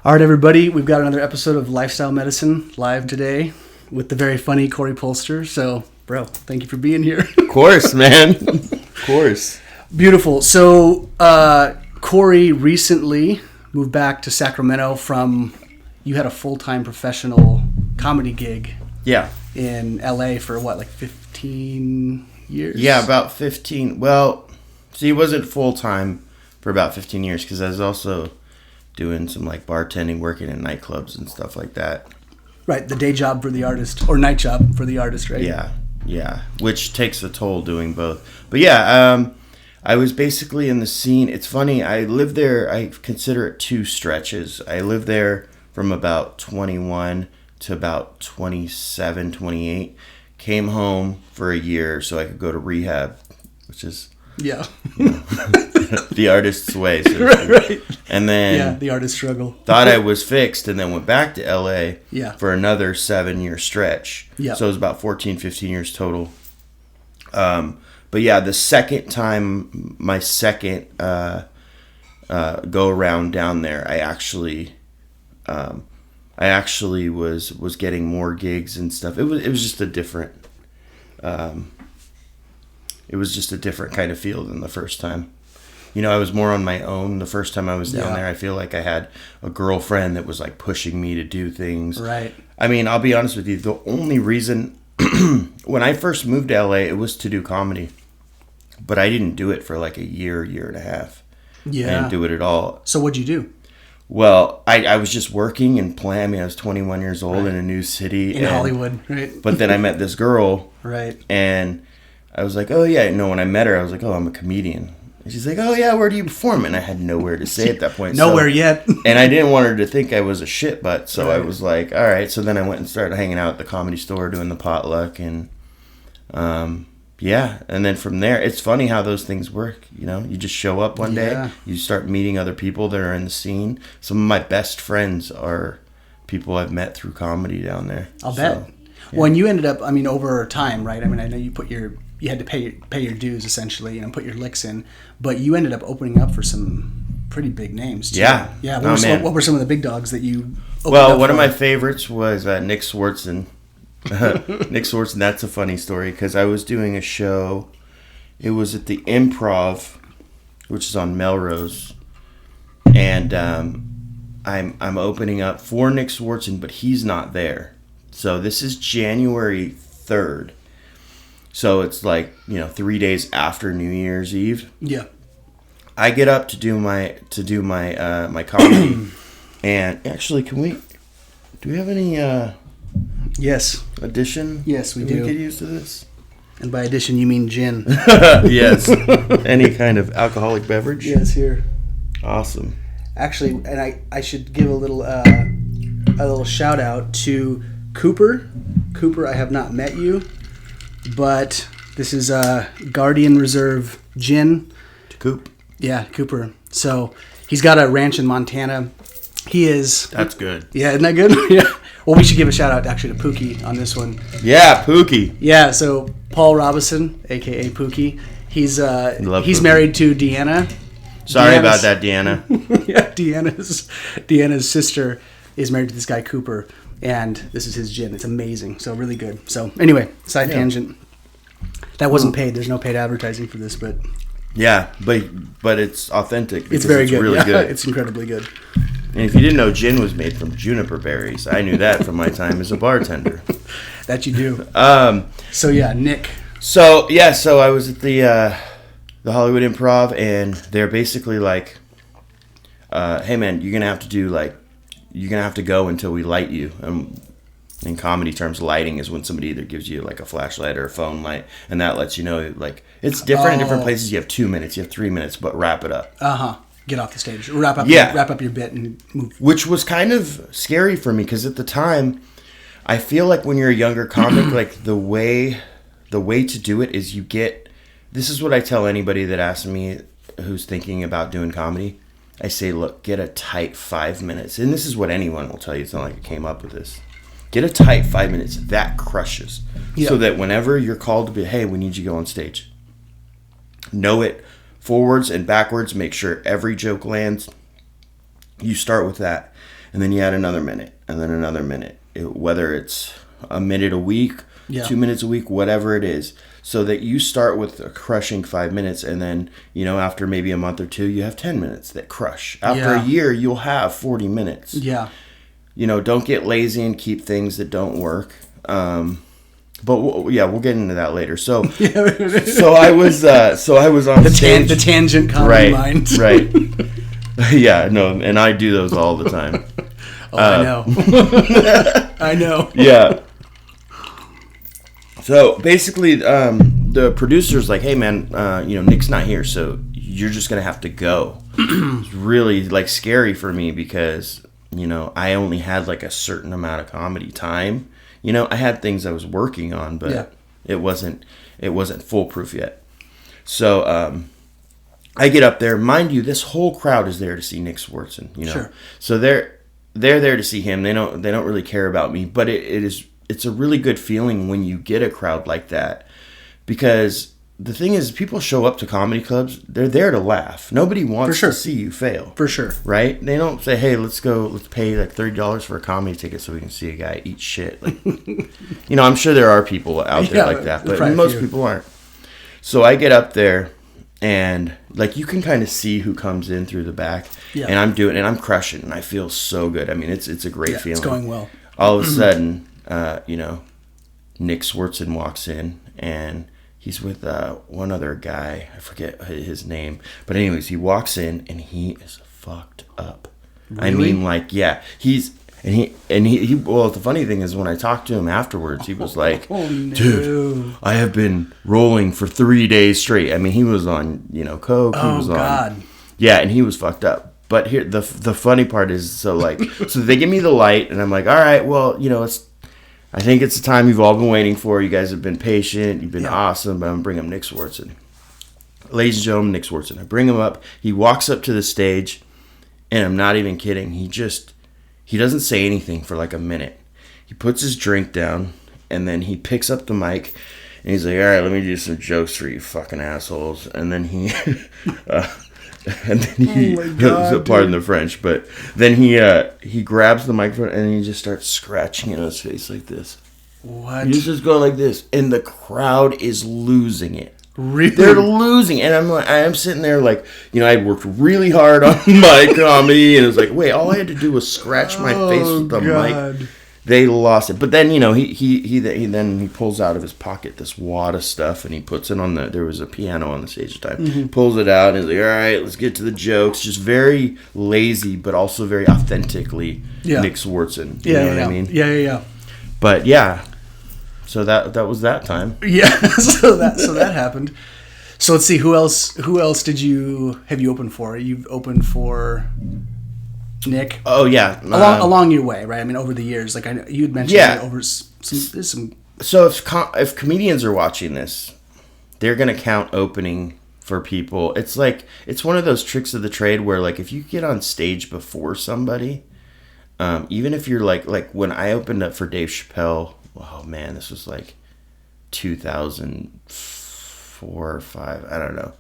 All right, everybody, we've got another episode of Lifestyle Medicine live today with the very funny Cory Polster. So, bro, thank you for being here. Of course, man. Of course. Beautiful. So, Cory recently moved back to Sacramento from, you had a full-time professional comedy gig. Yeah. In LA for what, like 15 years? Yeah, about 15. Well, see, it wasn't full-time for about 15 years because I was also doing some like bartending, working in nightclubs and stuff like that. Right, the day job for the artist, or night job for the artist, right? Yeah, which takes a toll doing both. But yeah, I was basically in the scene. It's funny, I lived there, I consider it two stretches. I lived there from about 21 to about 27, 28. Came home for a year so I could go to rehab, which is... Yeah. The artist's way. So right. And then the artist struggle. Thought I was fixed and then went back to LA for another 7-year stretch. Yeah. So it was about 14, 15 years total. But yeah, the second time, my second go around down there, I actually was getting more gigs and stuff. It was just a different kind of feel than the first time. You know, I was more on my own the first time I was down there. I feel like I had a girlfriend that was like pushing me to do things. Right. I mean, I'll be honest with you. The only reason when I first moved to LA, it was to do comedy. But I didn't do it for like a year and a half. Yeah. I didn't do it at all. So what'd you do? Well, I was just working and playing. I mean, I was 21 years old in a new city. In Hollywood, right? But then I met this girl. Right. And I was like, oh, yeah. No, when I met her, I was like, oh, I'm a comedian. And she's like, oh, yeah, where do you perform? And I had nowhere to say at that point. Nowhere yet. And I didn't want her to think I was a shit butt. So I was like, all right. So then I went and started hanging out at the Comedy Store, doing the potluck. And, yeah. And then from there, it's funny how those things work. You know, you just show up one day. You start meeting other people that are in the scene. Some of my best friends are people I've met through comedy down there. I'll bet. Yeah. Well, and you ended up, I mean, over time, right? I mean, I know you had to pay your dues essentially, put your licks in, but you ended up opening up for some pretty big names too. Yeah. What were some of the big dogs that you opened up Well, one for? of my favorites was Nick Swartzen. Nick Swartzen, that's a funny story because I was doing a show. It was at the Improv, which is on Melrose, and I'm opening up for Nick Swartzen, but he's not there. So this is January 3rd. So it's like, 3 days after New Year's Eve. Yeah. I get up to do my my comedy, and actually, do we have any yes addition? Yes, we do. We could use to this. And by addition, you mean gin? Yes. Any kind of alcoholic beverage? Yes, here. Awesome. Actually, and I should give a little shout out to Cooper. Cooper, I have not met you, but this is Guardian Reserve Gin. To Coop. Yeah, Cooper. So he's got a ranch in Montana. That's good. Yeah, isn't that good? Yeah. Well, we should give a shout out actually to Pookie on this one. Yeah, Pookie. Yeah, so Paul Robinson, aka Pookie, he's Pookie. married to Deanna. Sorry about that, Deanna. Yeah, Deanna's sister is married to this guy Cooper, and this is his gin. It's amazing. So really good. So anyway, side tangent. That wasn't paid. There's no paid advertising for this, but yeah, but it's authentic. It's very good. Really good. It's incredibly good. And if you didn't know gin was made from juniper berries, I knew that from my time as a bartender. That you do. So yeah, Nick. So I was at the Hollywood Improv, and they're basically like, "Hey man, you're gonna have to go until we light you." In comedy terms, lighting is when somebody either gives you like a flashlight or a phone light, and that lets you know, like, it's different in different places. You have 2 minutes, you have 3 minutes, but wrap it up. Get off the stage. Wrap up your bit and move. Which was kind of scary for me because at the time, I feel like when you're a younger comic, like the way to do it is you get. This is what I tell anybody that asks me who's thinking about doing comedy. I say, look, get a tight 5 minutes, and this is what anyone will tell you. It's not like I came up with this. Get a tight 5 minutes. That crushes. Yeah. So that whenever you're called to be, hey, we need you to go on stage. Know it forwards and backwards. Make sure every joke lands. you start with that, and then you add another minute, and then another minute. Whether it's a minute a week, 2 minutes a week, whatever it is, so that you start with a crushing 5 minutes, and then, after maybe a month or two, you have 10 minutes that crush. After a year, you'll have 40 minutes. Yeah. Don't get lazy and keep things that don't work. But we'll get into that later. So I was on stage. The tangent comedy mind. Right. Yeah, no, and I do those all the time. I know. I know. Yeah. So basically, the producer's like, "Hey, man, Nick's not here, so you're just gonna have to go." It's really scary for me because I only had a certain amount of comedy time. I had things I was working on, but it wasn't foolproof yet. So I get up there. Mind you, this whole crowd is there to see Nick Swartzen. Sure. So they're there to see him. They don't really care about me, but it's a really good feeling when you get a crowd like that, because the thing is, people show up to comedy clubs. They're there to laugh. Nobody wants to see you fail. For sure. Right? They don't say, "Hey, let's pay $30 for a comedy ticket so we can see a guy eat shit." I'm sure there are people out there like that, but most people aren't. So I get up there, and you can kind of see who comes in through the back, and I'm doing, and I'm crushing, and I feel so good. I mean, it's a great feeling. It's going well. All of a sudden, Nick Swartzen walks in, and he's with one other guy. I forget his name. But anyways, he walks in, and he is fucked up. Really? I mean, he's... Well, the funny thing is, when I talked to him afterwards, he was like, "Dude, I have been rolling for 3 days straight." I mean, he was on, coke. He was on... God. Yeah, and he was fucked up. But here, the funny part is, so they give me the light, and I'm like, all right, well, I think it's the time you've all been waiting for. You guys have been patient. You've been awesome. But I'm going to bring up Nick Swartzen. Ladies and gentlemen, Nick Swartzen. I bring him up. He walks up to the stage, and I'm not even kidding. He doesn't say anything for a minute. He puts his drink down, and then he picks up the mic, and he's like, "All right, let me do some jokes for you fucking assholes." And then he... pardon the French, but then he grabs the microphone and he just starts scratching it on his face like this. What? He's just going like this, and the crowd is losing it. Really? They're losing, and I'm sitting there I'd worked really hard on my comedy, and it was wait, all I had to do was scratch my face with the mic. They lost it, but then he pulls out of his pocket this wad of stuff, and he puts it on there was a piano on the stage at the time. Mm-hmm. Pulls it out, and he's like, "All right, let's get to the jokes." Just very lazy, but also very authentically Nick Swartzen. You know what I mean? Yeah. But so that was that time. Yeah, so that happened. So let's see, who else have you opened for? You've opened for Nick. Oh yeah, along your way, right? I mean, over the years, I know you'd mentioned over some. So if comedians are watching this, they're gonna count opening for people. It's it's one of those tricks of the trade where if you get on stage before somebody, even if you're like when I opened up for Dave Chapelle. Oh man, this was 2004 or 5. I don't know.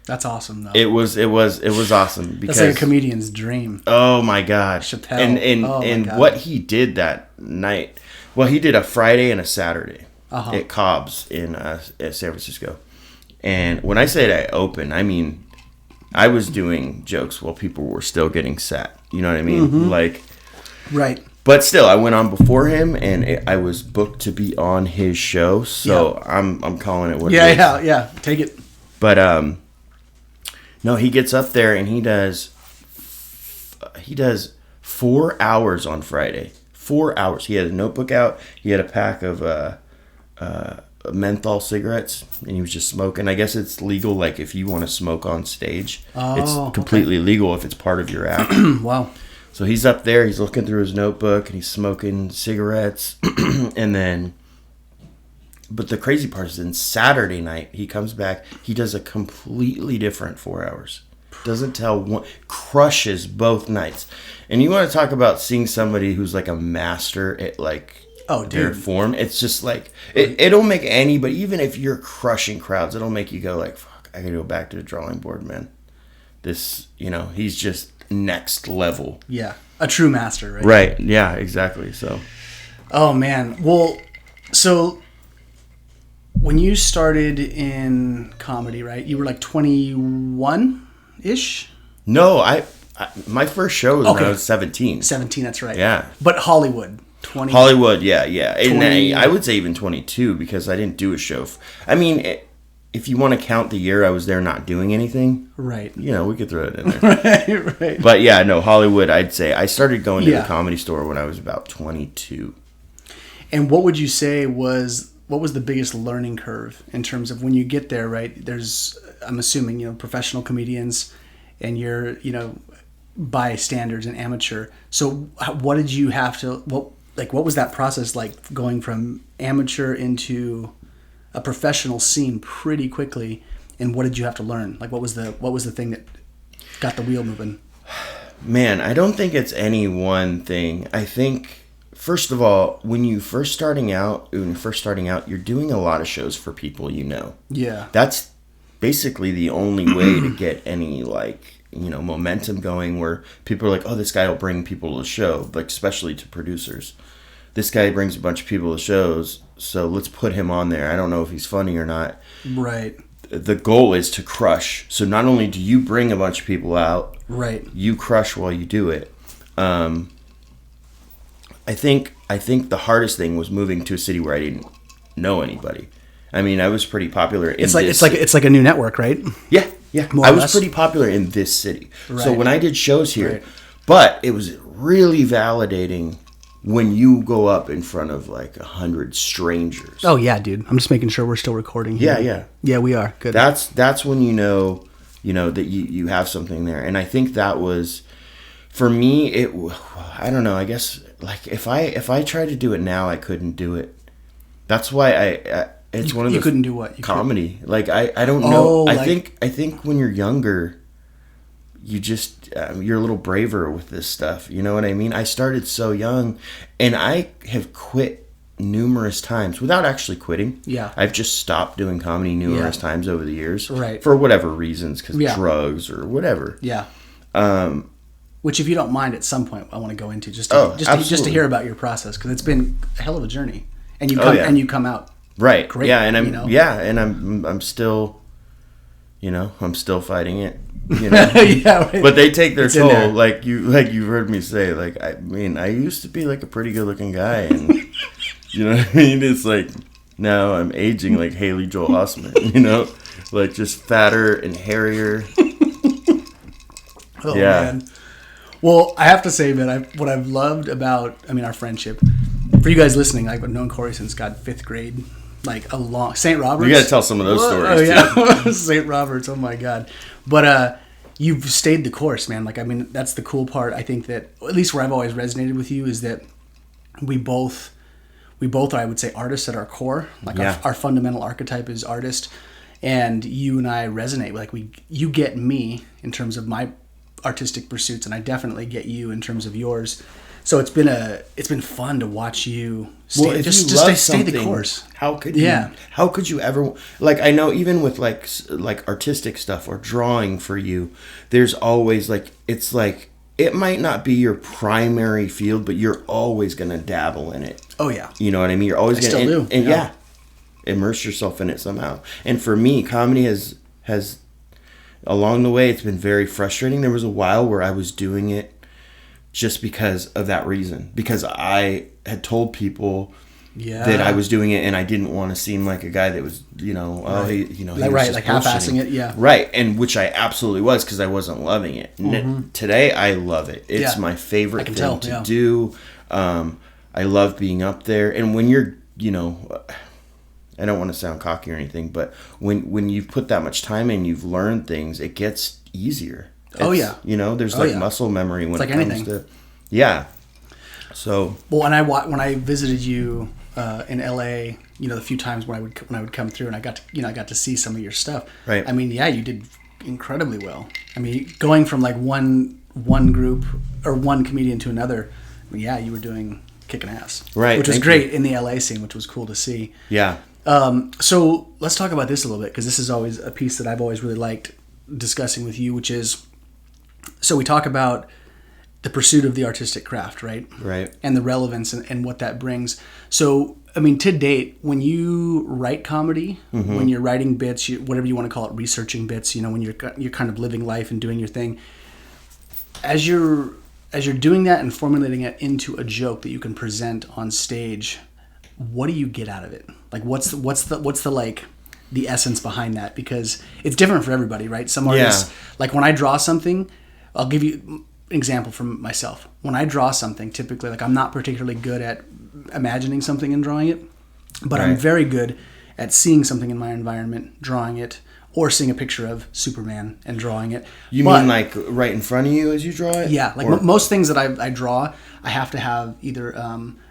That's awesome, though. It was awesome because that's a comedian's dream. Oh my god, Chapelle. And what he did that night. Well, he did a Friday and a Saturday at Cobb's in San Francisco. And when I say I opened, I mean I was doing jokes while people were still getting set. You know what I mean? Mm-hmm. Right. But still, I went on before him, and I was booked to be on his show. So I'm calling it what it is. Yeah. Take it. But no, he gets up there and he does 4 hours on Friday. 4 hours. He had a notebook out. He had a pack of menthol cigarettes, and he was just smoking. I guess it's legal, if you want to smoke on stage. Oh, it's completely legal if it's part of your act. Wow. So he's up there, he's looking through his notebook, and he's smoking cigarettes. And then, but the crazy part is then Saturday night, he comes back, he does a completely different 4 hours. Doesn't tell one, crushes both nights. And you want to talk about seeing somebody who's a master at their form. It's just it'll make anybody, even if you're crushing crowds, it'll make you go fuck, I gotta go back to the drawing board, man. This, he's just next level. Yeah. A true master, right? Right. Yeah, exactly. So. Oh, man. Well, so when you started in comedy, right, you were like 21-ish? No, my first show was when I was 17. 17, that's right. Yeah. But Hollywood, 20. Hollywood, yeah. And 20, I would say even 22 because I didn't do a show. I mean, if you want to count the year I was there not doing anything, right? You know, we could throw it in there. right. But yeah, no, Hollywood, I'd say I started going to the Comedy Store when I was about 22. And what would you say what was the biggest learning curve in terms of when you get there, right? There's, I'm assuming, you know, professional comedians and you're, you know, by standards an amateur. So what did you have to, what was that process like going from amateur into a professional scene pretty quickly, and what did you have to learn? Like what was the thing that got the wheel moving? Man, I don't think it's any one thing. I think first of all, when you're first starting out, you're doing a lot of shows for people you know. Yeah. That's basically the only way to get any like, you know, momentum going where people are like, "Oh, this guy will bring people to the show," like especially to producers. This guy brings a bunch of people to shows, so let's put him on there. I don't know if he's funny or not. Right. The goal is to crush. So not only do you bring a bunch of people out, right, you crush while you do it. I think the hardest thing was moving to a city where I didn't know anybody. I mean, I was pretty popular in it's like a new network, right? Yeah. I was pretty popular in this city. Right. So when I did shows here, but it was really validating when you go up in front of like 100 strangers. Oh yeah, dude. I'm just making sure we're still recording here. Yeah, we are. Good. That's when you know that you have something there. And I think that was, for me, I don't know, I guess like if I tried to do it now, I couldn't do it. That's why it's one of the, you couldn't do what? Comedy. Like I don't know. I think when you're younger, you just you're a little braver with this stuff. You know what I mean? I started so young, and I have quit numerous times without actually quitting. Yeah, I've just stopped doing comedy numerous times over the years, right? For whatever reasons, because drugs or whatever. Yeah. Which, if you don't mind, at some point I want to go into just to hear about your process, because it's been a hell of a journey, and you come out right. Great, yeah, and I'm still, I'm still fighting it. But they take their toll, like you've heard me say. Like, I mean, I used to be like a pretty good looking guy, and you know what I mean. It's like now I'm aging like Haley Joel Osment, like just fatter and hairier. Oh man. Well, I have to say, man, what I've loved about, our friendship. For you guys listening, I've known Cory since fifth grade, like a long St. Robert's. You got to tell some of those stories. Oh yeah, St. Robert's. Oh my God. But you've stayed the course, man. Like, that's the cool part. I think that, at least where I've always resonated with you, is that we both are, I would say, artists at our core. Like our fundamental archetype is artist, and you and I resonate. Like you get me in terms of my artistic pursuits, and I definitely get you in terms of yours. So it's been fun to watch you stay, stay the course. How could you? Yeah. How could you ever? Like, I know even with like artistic stuff or drawing for you, there's always it's like it might not be your primary field, but you're always gonna dabble in it. Oh yeah. You know what I mean? You're always gonna still do. And immerse yourself in it somehow. And for me, comedy has along the way, it's been very frustrating. There was a while where I was doing it just because of that reason. Because I had told people that I was doing it, and I didn't want to seem like a guy that was, half-assing it, yeah. Right, and which I absolutely was, because I wasn't loving it. Mm-hmm. Today, I love it. It's my favorite thing to do. I love being up there. And when you're, I don't want to sound cocky or anything, but when you've put that much time in, you've learned things, it gets easier. There's muscle memory when it comes to, So when I visited you in LA, the few times when I would come through, and I got to see some of your stuff. Right. You did incredibly well. Going from like one group or one comedian to another, you were doing kicking ass. Right. Which was great in the LA scene, which was cool to see. Yeah. So let's talk about this a little bit, because this is always a piece that I've always really liked discussing with you, which is So we talk about the pursuit of the artistic craft, right? Right. And the relevance and what that brings. So, I mean, to date, when you write comedy, when you're writing bits, whatever you want to call it, researching bits, when you're kind of living life and doing your thing, as you're doing that and formulating it into a joke that you can present on stage, what do you get out of it? Like, what's the like the essence behind that? Because it's different for everybody, right? Some artists, like when I draw something, I'll give you an example from myself. When I draw something, typically, like I'm not particularly good at imagining something and drawing it, but I'm very good at seeing something in my environment, drawing it, or seeing a picture of Superman and drawing it. You mean like right in front of you as you draw it? Yeah, like most things that I draw, I have to have either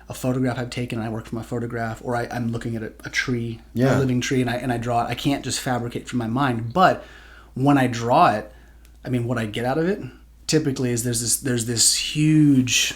a photograph I've taken and I work from a photograph, or I'm looking at a tree, a living tree, and I draw it. I can't just fabricate from my mind. But when I draw it, I mean, what I get out of it typically is there's this huge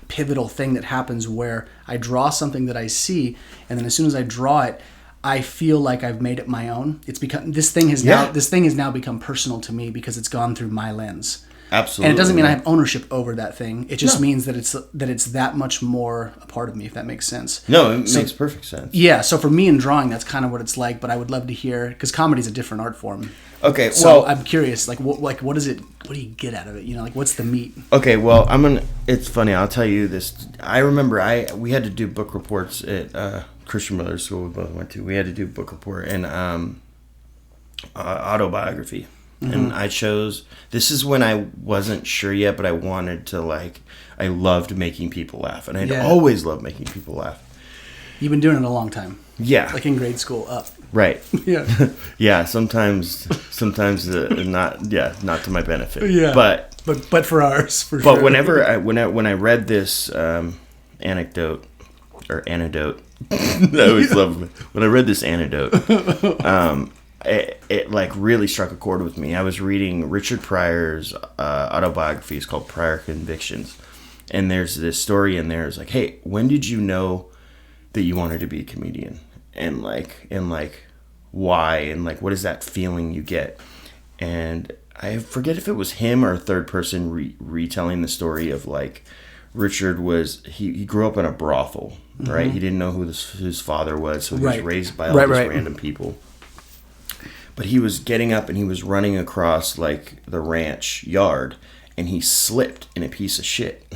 pivotal thing that happens where I draw something that I see, and then as soon as I draw it, I feel like I've made it my own. It's become this thing has now become personal to me because it's gone through my lens. Absolutely. And it doesn't mean I have ownership over that thing. It just means that it's that much more a part of me, if that makes sense. No, it makes perfect sense. Yeah, so for me in drawing, that's kind of what it's like. But I would love to hear, because comedy is a different art form. Okay, so I'm curious, like what is it? What do you get out of it? Like what's the meat? Okay, well it's funny. I'll tell you this. I remember we had to do book reports at Christian Brothers School we both went to. We had to do book report and autobiography. And I chose, this is when I wasn't sure yet, but I wanted to I loved making people laugh. And I'd always loved making people laugh. You've been doing it a long time. Yeah. Like in grade school up. Right. Yeah. Yeah. Sometimes not to my benefit. Yeah. But for ours, for sure. But whenever when I read this anecdote or anecdote, I always love it. When I read this anecdote, it like really struck a chord with me. I was reading Richard Pryor's autobiography. It's called Prior Convictions, and there's this story in there. It's like, hey, when did you know that you wanted to be a comedian, and why, and what is that feeling you get? And I forget if it was him or a third person retelling the story of Richard was he grew up in a brothel, right? He didn't know who his father was, so he was raised by all these random people. But he was getting up and he was running across the ranch yard, and he slipped in a piece of shit.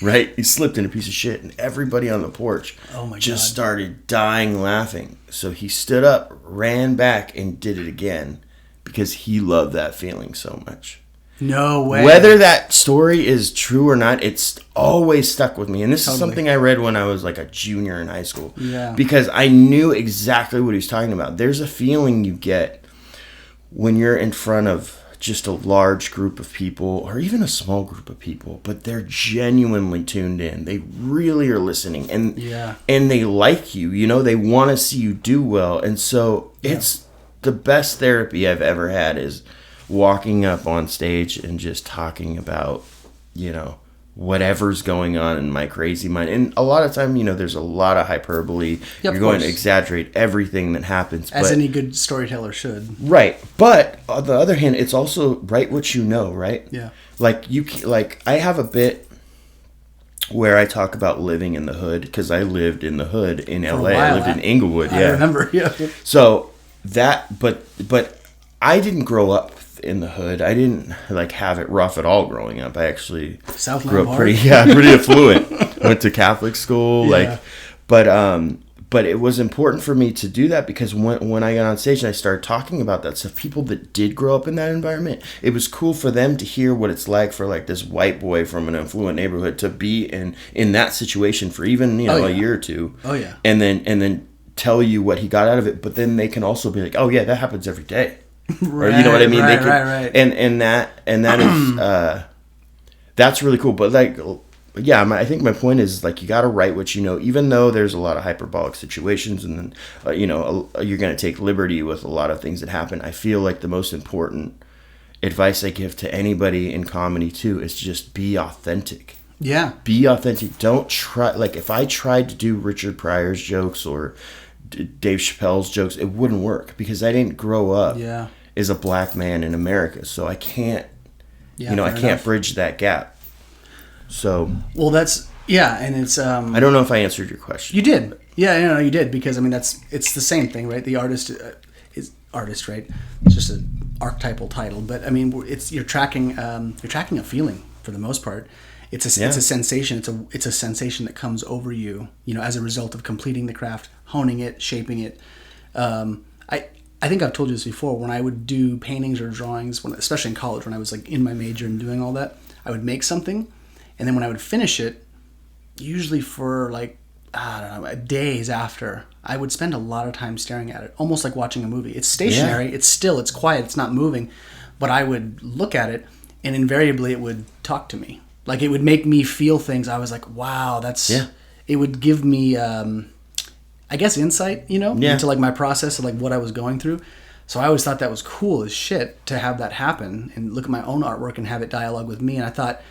Right? He slipped in a piece of shit, and everybody on the porch just started dying laughing. So he stood up, ran back, and did it again because he loved that feeling so much. No way. Whether that story is true or not, it's always stuck with me. And this is something I read when I was a junior in high school. Yeah. Because I knew exactly what he was talking about. There's a feeling you get when you're in front of just a large group of people, or even a small group of people, but they're genuinely tuned in. They really are listening, and they like you. They want to see you do well. And so it's the best therapy I've ever had is walking up on stage and just talking about, whatever's going on in my crazy mind. And a lot of time, there's a lot of hyperbole. You're going to exaggerate everything that happens. As any good storyteller should. Right. But on the other hand, it's also write what you know, right? Yeah. I have a bit where I talk about living in the hood, because I lived in the hood in LA. I lived in Inglewood. I remember, yeah. So but I didn't grow up in the hood. I didn't have it rough at all growing up. I actually grew up pretty affluent. Went to Catholic school, but it was important for me to do that because when I got on stage and I started talking about that stuff, people that did grow up in that environment, it was cool for them to hear what it's like for this white boy from an affluent neighborhood to be in that situation for even a year or two. Oh yeah. And then tell you what he got out of it, but then they can also be like, oh yeah, that happens every day. Right, or you know what I mean? Right. And that is that's really cool. But I think my point is you got to write what you know, even though there's a lot of hyperbolic situations, and then you're going to take liberty with a lot of things that happen. I feel like the most important advice I give to anybody in comedy too is just be authentic. Yeah. Be authentic. Don't try. If I tried to do Richard Pryor's jokes or Dave Chapelle's jokes, it wouldn't work because I didn't grow up as a black man in America. So I can't Yeah, I fair can't enough. bridge that gap. So, Well, that's and it's I don't know if I answered your question. you did. Yeah, no, you did, because I mean it's the same thing, right? The artist is artist, right? It's just an archetypal title, but I mean you're tracking a feeling for the most part. It's a sensation. It's a sensation that comes over you, as a result of completing the craft, honing it, shaping it. I think I've told you this before. When I would do paintings or drawings, especially in college, when I was like in my major and doing all that, I would make something, and then when I would finish it, usually for like, I don't know, days after, I would spend a lot of time staring at it, almost like watching a movie. It's stationary. Yeah. It's still. It's quiet. It's not moving, but I would look at it, and invariably it would talk to me. Like, it would make me feel things. I was like, wow, that's. Yeah. It would give me, I guess, insight, into like my process of like what I was going through. So I always thought that was cool as shit to have that happen and look at my own artwork and have it dialogue with me. And I thought,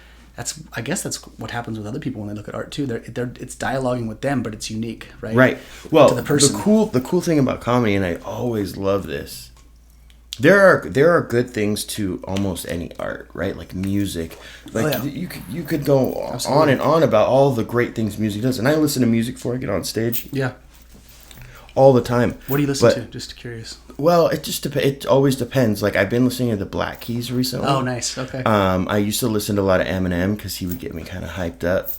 I guess that's what happens with other people when they look at art too. It's dialoguing with them, but it's unique, right? Right. Well, to the person. The cool thing about comedy, and I always love this, there are good things to almost any art, right? Like music, like you could go on and on about all the great things music does. And I listen to music before I get on stage. Yeah. All the time. What do you listen to? Just curious. Well, it just it always depends. Like, I've been listening to the Black Keys recently. Oh, nice. Okay. I used to listen to a lot of Eminem because he would get me kind of hyped up.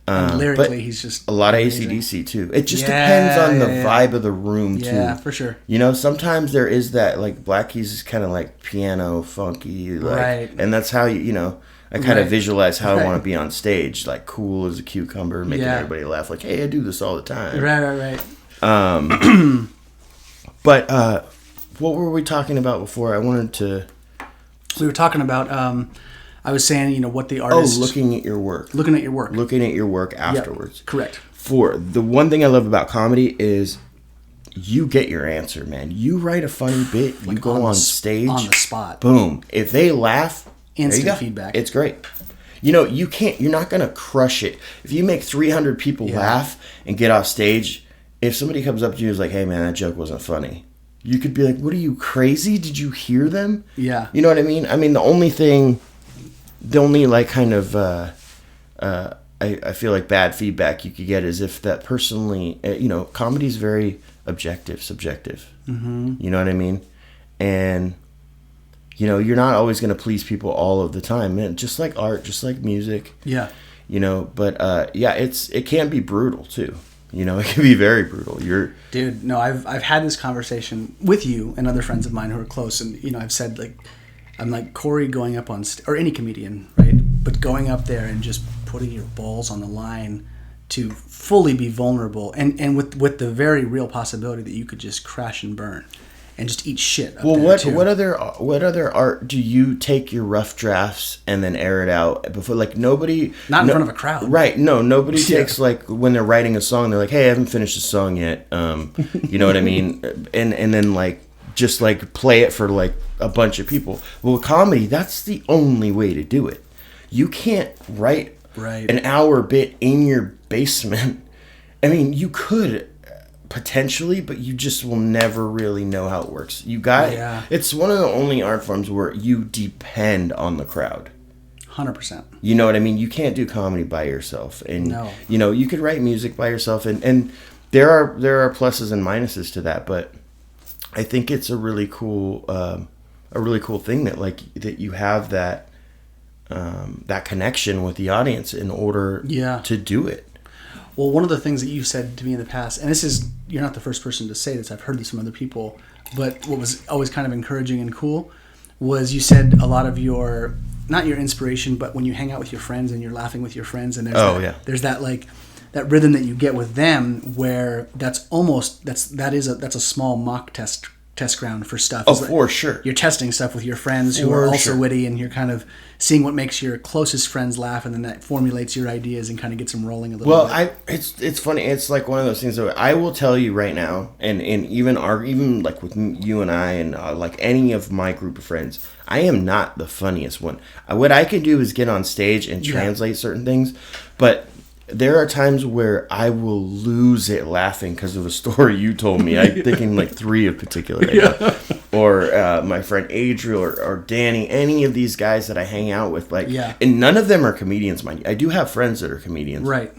And lyrically, he's just a lot amazing. of AC/DC too. It just depends on the vibe of the room too. Yeah, for sure. Sometimes there is that, like, Black Keys is kind of like piano funky, like, right. And that's how I kind of visualize how I want to be on stage, like cool as a cucumber, making everybody laugh. Like, hey, I do this all the time. Right. But what were we talking about before? We were talking about. I was saying, what the artist. Oh, looking at your work. Looking at your work afterwards. Yep, correct. For the one thing I love about comedy is you get your answer, man. You write a funny bit, like, you go on stage, on the spot. Boom. If they laugh, instant feedback. It's great. You're not going to crush it. If you make 300 people laugh and get off stage, if somebody comes up to you and is like, hey, man, that joke wasn't funny, you could be like, what, are you crazy? Did you hear them? Yeah. You know what I mean? I mean, the only like kind of, I feel like bad feedback you could get is if that personally, comedy's very objective, subjective. Mm-hmm. You know what I mean? And, you're not always going to please people all of the time, man. Just like art, just like music. Yeah. But it can be brutal too. It can be very brutal. Dude, no, I've had this conversation with you and other friends of mine who are close, and I've said, like, I'm like, Cory going up on or any comedian, right? But going up there and just putting your balls on the line to fully be vulnerable, and with the very real possibility that you could just crash and burn and just eat shit. What other art do you take your rough drafts and then air it out before? Like, nobody, not in front of a crowd, right? No, nobody takes, like, when they're writing a song, they're like, hey, I haven't finished the song yet. You know what I mean? And then, like, just like play it for like a bunch of people. Well, comedy, that's the only way to do it. You can't write an hour bit in your basement. I mean, you could potentially, but you just will never really know how it works. It's one of the only art forms where you depend on the crowd. 100%. You know what I mean? You can't do comedy by yourself. And you could write music by yourself, and there are pluses and minuses to that, but I think it's a really cool thing that you have that connection with the audience in order to do it. Well, one of the things that you've said to me in the past, and you're not the first person to say this, I've heard this from other people, but what was always kind of encouraging and cool was you said a lot of your, not your inspiration, but when you hang out with your friends and you're laughing with your friends, and there's that like that rhythm that you get with them where that's a small mock test ground for stuff. Oh, for sure. You're testing stuff with your friends who are also witty, and you're kind of seeing what makes your closest friends laugh, and then that formulates your ideas and kind of gets them rolling a little bit. Well, it's funny. It's like one of those things that I will tell you right now, and even like with you and I and like any of my group of friends, I am not the funniest one. What I can do is get on stage and translate certain things, but there are times where I will lose it laughing because of a story you told me. I'm thinking like 3 in particular right now. or my friend Adriel or Danny, any of these guys that I hang out with, like, Yeah. and none of them are comedians, mind you. I do have friends that are comedians. Right.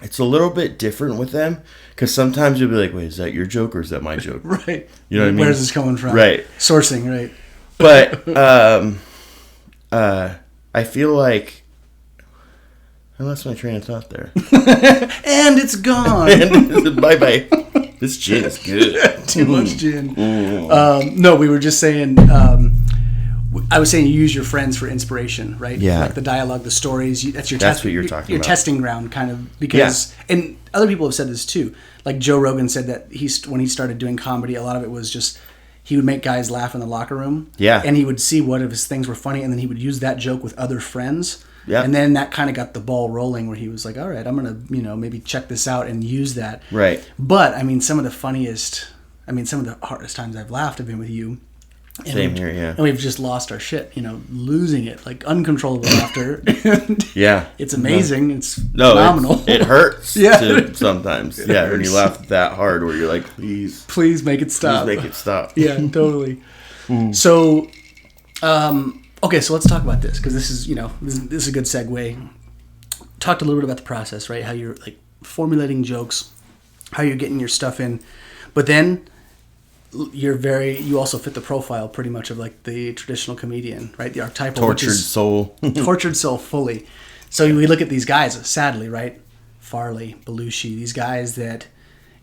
It's a little bit different with them because sometimes you'll be like, wait, is that your joke or is that my joke? Right. You know what I mean? Where's this coming from? Right. Sourcing, right. But I feel like I lost my train of thought there. And it's gone. Bye-bye. This gin is good. Too much gin. No, we were just saying, I was saying you use your friends for inspiration, right? Yeah. Like the dialogue, the stories. That's what you're talking your about. testing ground, kind of, because, and other people have said this too. Like Joe Rogan said that when he started doing comedy, a lot of it was just, he would make guys laugh in the locker room. Yeah. And he would see what of his things were funny, and then he would use that joke with other friends. Yeah. And then that kind of got the ball rolling where he was like, all right, I'm going to, maybe check this out and use that. Right. But, I mean, some of the hardest times I've laughed have been with you. And Same here, yeah. And we've just lost our shit, losing it, like uncontrollable laughter. Yeah. It's amazing. It's phenomenal. It hurts Yeah. sometimes. It When hurts. you laugh that hard where you're like, Please make it stop. Please make it stop. Yeah, totally. So, okay, so let's talk about this because this is, this is a good segue. Talked a little bit about the process, right? How you're like formulating jokes, how you're getting your stuff in, but then you also fit the profile pretty much of like the traditional comedian, right? The archetypal, Tortured soul. tortured soul fully. So we look at these guys, sadly, right? Farley, Belushi, these guys that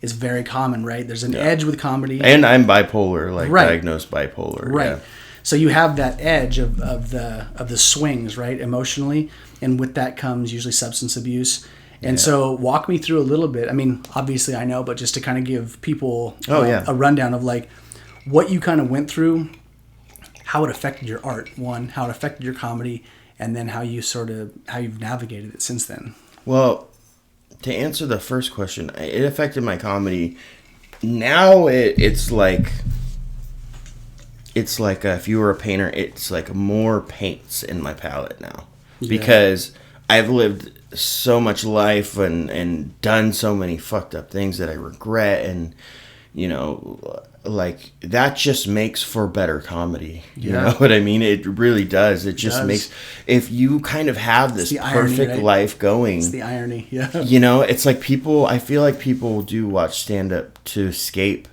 is very common, right? There's an edge with comedy. And I'm bipolar, like Right. diagnosed bipolar. Right. Yeah. So you have that edge of the swings, right, emotionally, and with that comes usually substance abuse. And so walk me through a little bit. I mean, obviously I know, but just to kind of give people a rundown of like what you kind of went through, how it affected your art, one, how it affected your comedy, and then how you've navigated it since then. Well, to answer the first question, it affected my comedy. Now it's like if you were a painter, it's like more paints in my palette now because I've lived so much life and done so many fucked up things that I regret, and like that just makes for better comedy. You know what I mean? It really does. It just makes, if you kind of have this perfect life going. It's the irony, yeah. It's like I feel like people do watch stand up to escape,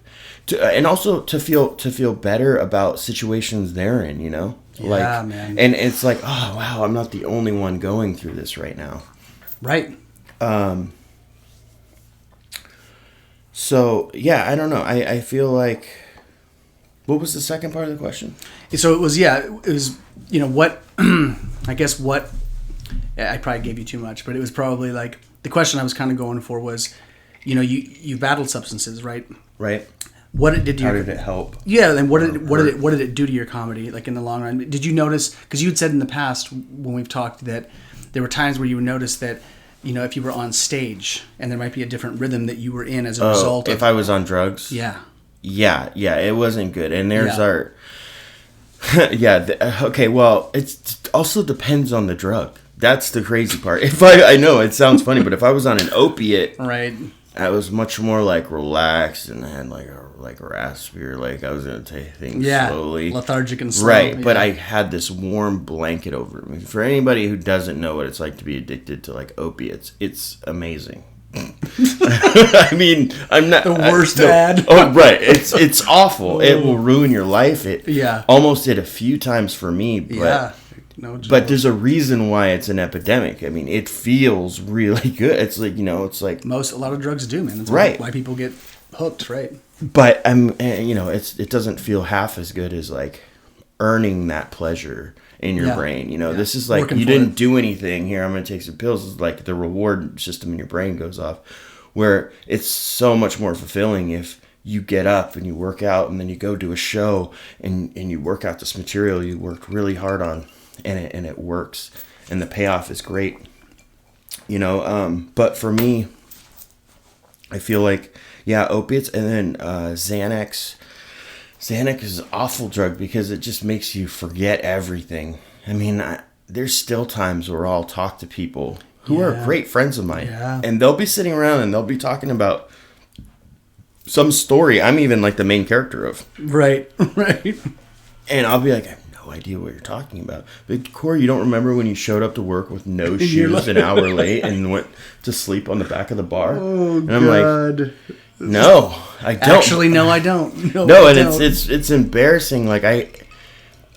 and also to feel better about situations they're in. Yeah, man. And it's like, oh wow, I'm not the only one going through this right now. Right. So yeah, I don't know. I feel like, what was the second part of the question? So it was what I guess what I probably gave you too much, but it was probably like the question I was kind of going for was, you battled substances, right? Right. How did it help? Yeah, and what did it do to your comedy, like in the long run? Did you notice? Because you had said in the past when we've talked that there were times where you would notice that, if you were on stage and there might be a different rhythm that you were in as a result. If I was on drugs. Yeah. Yeah, it wasn't good, and there's our. Okay. Well, it also depends on the drug. That's the crazy part. I know it sounds funny, but if I was on an opiate, right, I was much more like relaxed and I had like a raspier, like I was gonna take things slowly, lethargic and slow. Right, but I had this warm blanket over me. For anybody who doesn't know what it's like to be addicted to like opiates, it's amazing. I mean, I'm not the worst ad. Oh, right. It's awful. It will ruin your life. It almost did a few times for me. But, no joke. But there's a reason why it's an epidemic. I mean, it feels really good. It's like, it's like a lot of drugs do, man. That's why people get hooked, right? But it doesn't feel half as good as like earning that pleasure in your brain. This is like you didn't do anything. Here, I'm going to take some pills. It's like the reward system in your brain goes off, where it's so much more fulfilling if you get up and you work out and then you go do a show and you work out this material you worked really hard on and it works and the payoff is great. But for me, I feel like, opiates and then Xanax. Xanax is an awful drug because it just makes you forget everything. I mean, there's still times where I'll talk to people who are great friends of mine. Yeah. And they'll be sitting around and they'll be talking about some story I'm even like the main character of. Right. Right. And I'll be like, I have no idea what you're talking about. But Cory, you don't remember when you showed up to work with no shoes an hour late and went to sleep on the back of the bar? Oh, and I'm God. like, no, I don't. Actually, no, I don't. No, and it's embarrassing. Like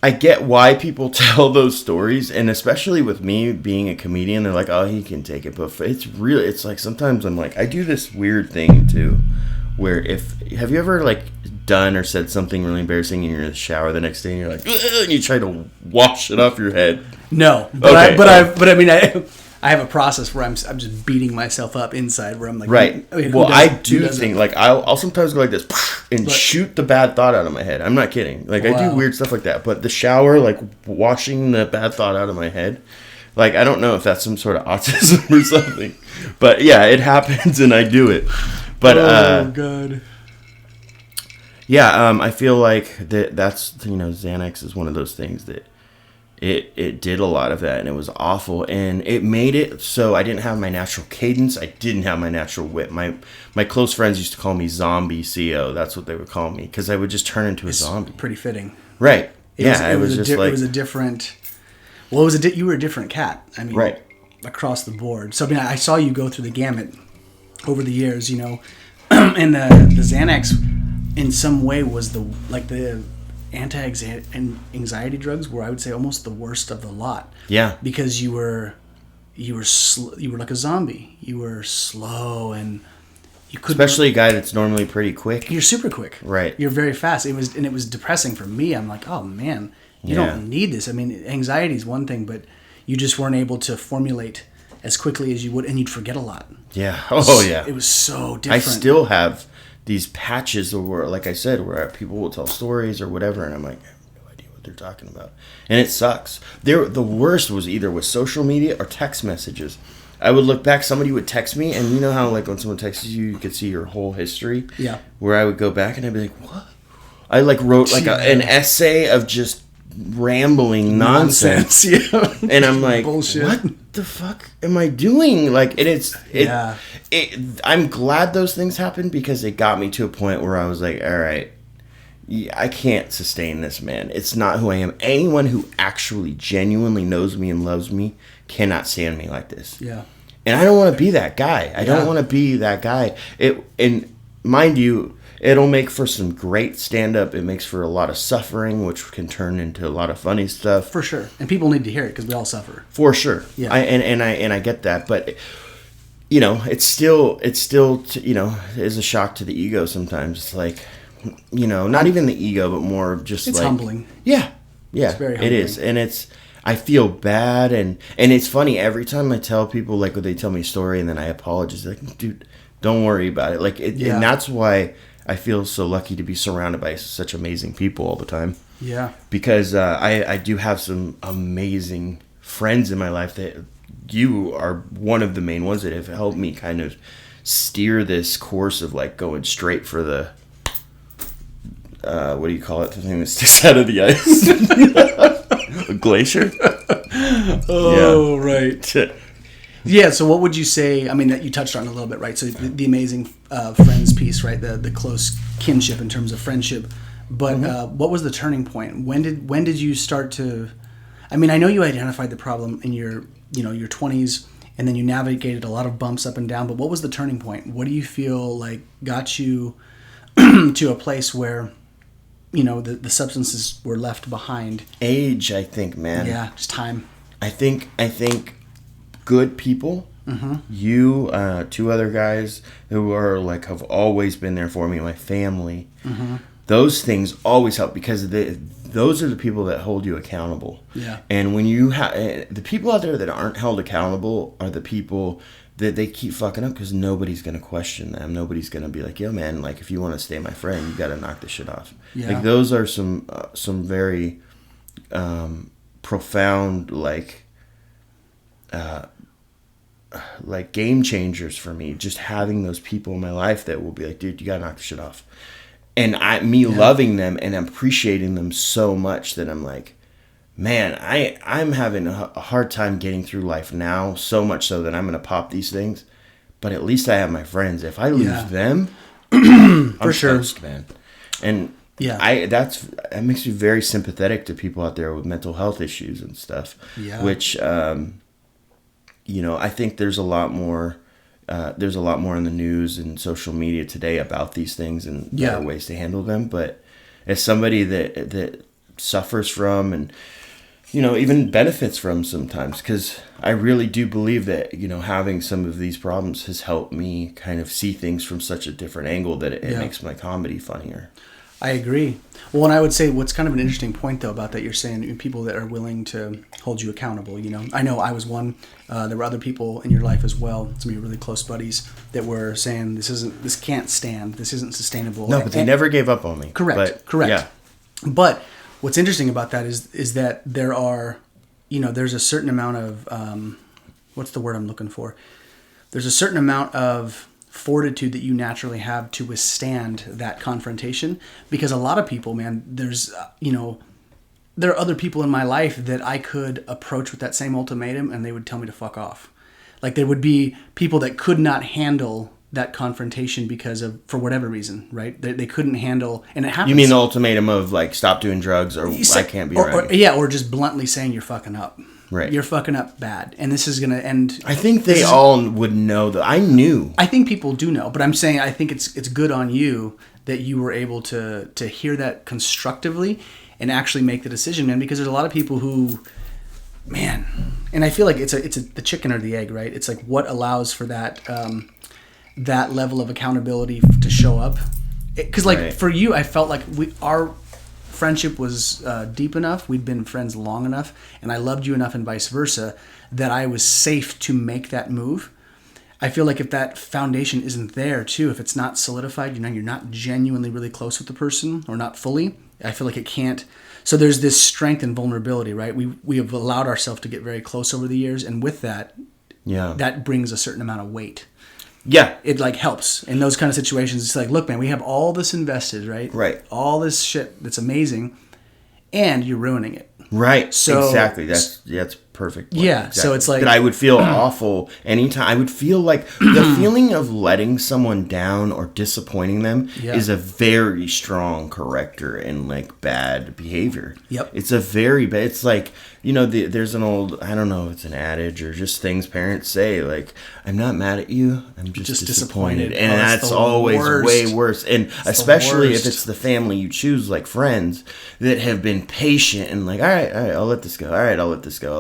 I get why people tell those stories, and especially with me being a comedian, they're like, oh, he can take it. But it's like sometimes I'm like, I do this weird thing too, where have you ever like done or said something really embarrassing and you're in the shower the next day and you're like, ugh, and you try to wash it off your head? No, but okay. I have a process where I'm just beating myself up inside where I'm like, right. Well, I do think like I'll sometimes go like this and shoot the bad thought out of my head. I'm not kidding. Like I do weird stuff like that. But the shower, like washing the bad thought out of my head, like I don't know if that's some sort of autism or something. But yeah, it happens and I do it. But oh God. Yeah, I feel like that's Xanax is one of those things that it did a lot of that, and it was awful, and it made it so I didn't have my natural cadence. I didn't have my natural wit. My close friends used to call me Zombie CO. That's what they would call me, because I would just turn into a zombie. Pretty fitting, right? It was a different. Well, you were a different cat. I mean, right across the board. So I mean, I saw you go through the gamut over the years, and the Xanax in some way was the anti-anxiety drugs were, I would say, almost the worst of the lot. Yeah. Because you were like a zombie. You were slow and you couldn't. Especially a guy that's normally pretty quick. You're super quick. Right. You're very fast. It was depressing for me. I'm like, oh man, you don't need this. I mean, anxiety is one thing, but you just weren't able to formulate as quickly as you would, and you'd forget a lot. Yeah. Oh yeah. It was so different. I still have these patches where, like I said, where people will tell stories or whatever, and I'm like, I have no idea what they're talking about, and it sucks. The worst was either with social media or text messages. I would look back, somebody would text me, and you know how like when someone texts you, you could see your whole history. Yeah. Where I would go back and I'd be like, what? I like wrote like an essay of just rambling nonsense. Yeah. And I'm like, bullshit. What the fuck am I doing? Like, I'm glad those things happened, because it got me to a point where I was like, all right, I can't sustain this, man. It's not who I am. Anyone who actually genuinely knows me and loves me cannot stand me like this. Yeah. And I don't want to be that guy. I don't want to be that guy. And mind you, it'll make for some great stand-up. It makes for a lot of suffering, which can turn into a lot of funny stuff. For sure. And people need to hear it, because we all suffer. For sure. Yeah. I get that. But, it's still is a shock to the ego sometimes. It's like, not even the ego, but more just it's humbling. Yeah. Yeah. It's very humbling. It is. And I feel bad. And it's funny. Every time I tell people, like, when they tell me a story and then I apologize, they're like, dude, don't worry about it. Like, and that's why I feel so lucky to be surrounded by such amazing people all the time. Yeah. Because I do have some amazing friends in my life that you are one of the main ones that have helped me kind of steer this course of like going straight for the what do you call it? The thing that sticks out of the ice. A glacier? Oh, yeah. Right. Yeah, so what would you say, I mean, that you touched on a little bit, right? So the amazing friends piece, right? The close kinship in terms of friendship. But what was the turning point? When did you start to, I mean, I know you identified the problem in your 20s, and then you navigated a lot of bumps up and down, but what was the turning point? What do you feel like got you to a place where, the substances were left behind? Age, I think, man. Yeah, just time. I think good people, you, two other guys who are like have always been there for me, my family. Those things always help, because those are the people that hold you accountable. Yeah. And when you have the people out there that aren't held accountable are the people that they keep fucking up, because nobody's gonna question them. Nobody's gonna be like, yo, man, like if you want to stay my friend, you got to knock this shit off. Yeah. Like those are some very profound like game changers for me. Just having those people in my life that will be like, dude, you gotta knock this shit off. And loving them and appreciating them so much that I'm like, man, I'm having a hard time getting through life now, so much so that I'm going to pop these things. But at least I have my friends. If I lose them, I'm sure, stoked, man. And yeah, that makes me very sympathetic to people out there with mental health issues and stuff. Yeah. Which, I think there's a lot more. There's a lot more in the news and social media today about these things and better ways to handle them. But as somebody that suffers from and even benefits from sometimes, because I really do believe that having some of these problems has helped me kind of see things from such a different angle that it makes my comedy funnier. I agree. Well, and I would say what's kind of an interesting point, though, about that you're saying people that are willing to hold you accountable, I know I was one. There were other people in your life as well, some of your really close buddies, that were saying, this can't stand, this isn't sustainable. No, but they never gave up on me. Correct. Yeah. But what's interesting about that is that there are, there's a certain amount of, what's the word I'm looking for? There's a certain amount of fortitude that you naturally have to withstand that confrontation, because a lot of people, man, there's there are other people in my life that I could approach with that same ultimatum and they would tell me to fuck off. Like, there would be people that could not handle that confrontation for whatever reason, right? They couldn't handle, and it happens. You mean the ultimatum of like, stop doing drugs, or I can't be around you. Or just bluntly saying you're fucking up. Right. You're fucking up bad. And this is going to end. I think they all would know that. I knew. I think people do know, but I'm saying I think it's good on you that you were able to hear that constructively and actually make the decision, man, because there's a lot of people who, man, and I feel like it's the chicken or the egg, right? It's like what allows for that that level of accountability to show up. Because for you, I felt like our friendship was deep enough, we'd been friends long enough, and I loved you enough and vice versa, that I was safe to make that move. I feel like if that foundation isn't there too, if it's not solidified, you're not genuinely really close with the person, or not fully, I feel like it can't. So there's this strength and vulnerability, right? We have allowed ourselves to get very close over the years, and with that, that brings a certain amount of weight. Yeah. It helps in those kind of situations. It's like, look, man, we have all this invested, right? Right. All this shit that's amazing, and you're ruining it. Right. So exactly. That's perfect. Yeah. Exactly. So it's like that I would feel awful anytime. I would feel like the feeling of letting someone down or disappointing them is a very strong corrector in like bad behavior. Yep. It's a very bad. It's like, there's an old, I don't know if it's an adage or just things parents say, like, I'm not mad at you, I'm just disappointed. And that's always way worse. And especially if it's the family you choose, like friends that have been patient and like, all right, I'll let this go. All right, I'll let this go.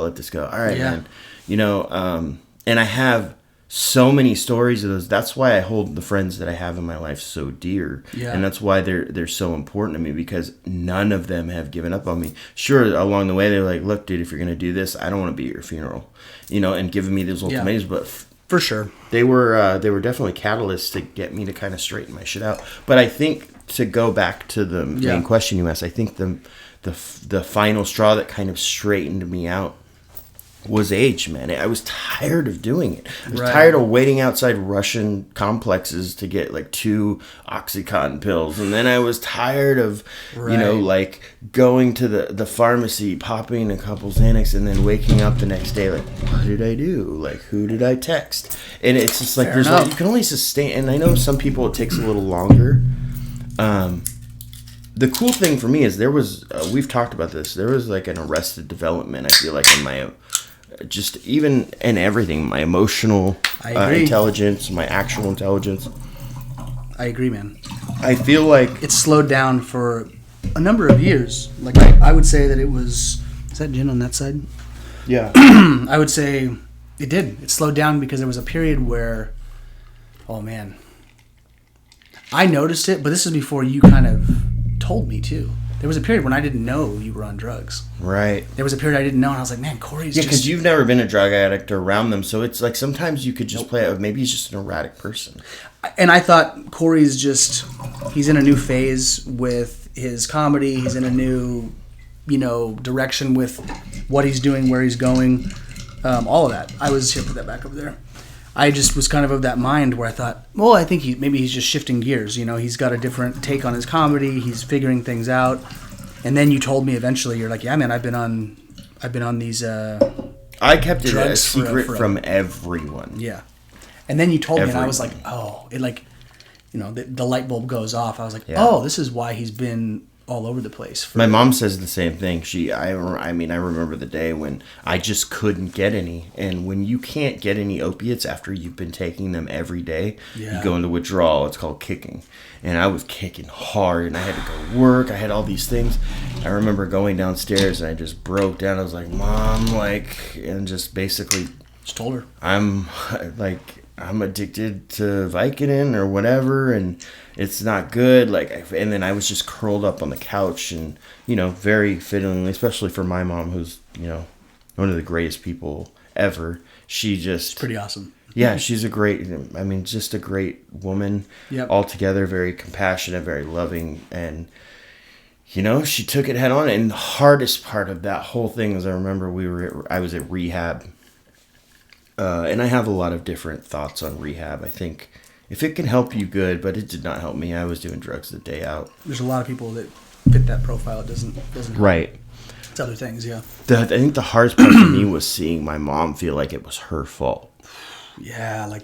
All right, man. And I have so many stories of those. That's why I hold the friends that I have in my life so dear. Yeah. And that's why they're so important to me, because none of them have given up on me. Sure, along the way they're like, look, dude, if you're going to do this, I don't want to be at your funeral. And giving me those ultimatums, but for sure. They were definitely catalysts to get me to kind of straighten my shit out. But I think, to go back to the main question you asked, I think the final straw that kind of straightened me out was age, man. I was tired of doing it. I was tired of waiting outside Russian complexes to get like 2 Oxycontin pills. And then I was tired of, like going to the pharmacy, popping a couple Xanax, and then waking up the next day like, what did I do? Like, who did I text? And it's just like, you can only sustain, and I know some people it takes a little longer. The cool thing for me is there was, we've talked about this, there was like an arrested development, I feel like, in my just even in everything, my emotional intelligence, my actual intelligence. I agree, man. I feel like it's slowed down for a number of years. Like I would say that it was. Is that gin on that side? Yeah. I would say it did. It slowed down because there was a period where, oh man, I noticed it, but this is before you kind of told me too. There was a period when I didn't know you were on drugs. Right. There was a period I didn't know, and I was like, man, Cory's just... Yeah, because you've never been a drug addict or around them, so it's like sometimes you could just play it. Maybe he's just an erratic person. And I thought Cory's just... He's in a new phase with his comedy. He's in a new, direction with what he's doing, where he's going. All of that. I was... Here, put that back over there. I just was kind of that mind where I thought, well, I think maybe he's just shifting gears. He's got a different take on his comedy. He's figuring things out. And then you told me eventually, you're like, yeah, man, I've been on these. I kept it a secret from everyone. Yeah, and then you told me, and I was like, oh, the light bulb goes off. I was like, oh, this is why he's been all over the place. My mom says the same thing. I remember the day when I just couldn't get any. And when you can't get any opiates after you've been taking them every day, you go into withdrawal. It's called kicking. And I was kicking hard, and I had to go work. I had all these things. I remember going downstairs, and I just broke down. I was like, Mom, and just basically just told her, I'm addicted to Vicodin or whatever, and it's not good. And then I was just curled up on the couch, and very fittingly, especially for my mom, who's one of the greatest people ever. It's pretty awesome. Yeah, she's just a great woman. Yep. Altogether, very compassionate, very loving, and she took it head on. And the hardest part of that whole thing was, I remember I was at rehab. And I have a lot of different thoughts on rehab. I think if it can help you, good, but it did not help me. I was doing drugs the day out. There's a lot of people that fit that profile. It doesn't help. Right. It's other things, yeah. I think the hardest part for me was seeing my mom feel like it was her fault. Yeah,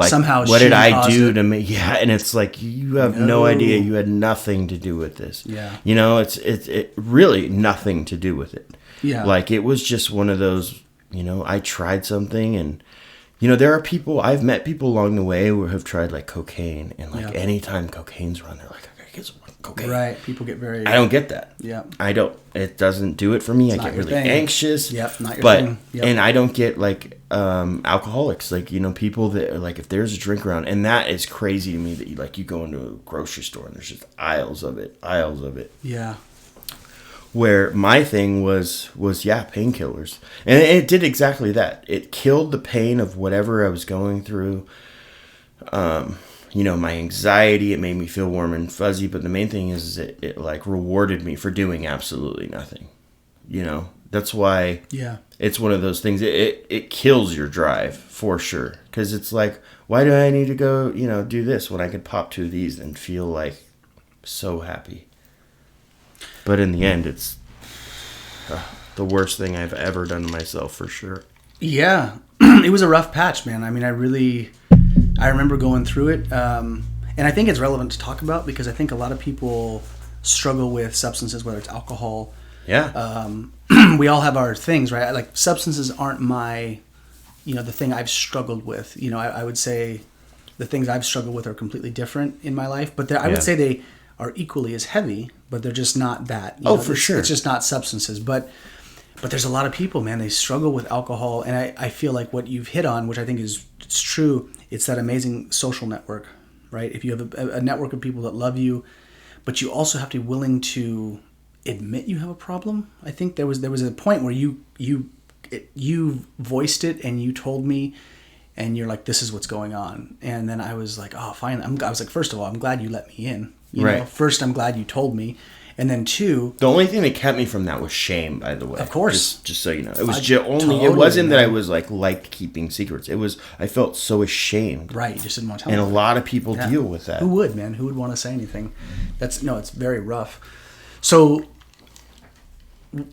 somehow what did I do to me? Yeah, and it's like, you have no idea. You had nothing to do with this. Yeah. It really nothing to do with it. Yeah. It was just one of those, I tried something, and there are people, I've met people along the way who have tried cocaine, and anytime cocaine's around, they're like, okay, get some cocaine. Right. People get very... I don't get that. Yeah. I don't. It doesn't do it for me. I get really anxious. Yep, not your thing. Yep. And I don't get alcoholics, people that are if there's a drink around, and that is crazy to me that you go into a grocery store and there's just aisles of it. Yeah. Where my thing was painkillers, and it did exactly that. It killed the pain of whatever I was going through. My anxiety. It made me feel warm and fuzzy. But the main thing is it rewarded me for doing absolutely nothing. That's why. Yeah. It's one of those things. It kills your drive for sure. Because it's why do I need to go do this when I could pop 2 of these and feel so happy. But in the end, it's the worst thing I've ever done to myself, for sure. Yeah. It was a rough patch, man. I remember going through it. And I think it's relevant to talk about because I think a lot of people struggle with substances, whether it's alcohol. Yeah. We all have our things, right? Substances aren't the thing I've struggled with. I would say the things I've struggled with are completely different in my life. But I would say they are equally as heavy, but they're just not that. For sure. It's just not substances. But there's a lot of people, man, they struggle with alcohol. And I feel like what you've hit on, which I think is true, it's that amazing social network, right? If you have a network of people that love you, but you also have to be willing to admit you have a problem. I think there was a point where you voiced it and you told me, and you're like, this is what's going on. And then I was like, oh, fine. I was like, first of all, I'm glad you let me in. First, I'm glad you told me. And then 2... The only thing that kept me from that was shame, by the way. Of course. Just so you know. It was it wasn't that I was liked keeping secrets. It was, I felt so ashamed. Right. You just didn't want to tell me. And me. a lot of people deal with that. Who would, man? Who would want to say anything? It's very rough. So...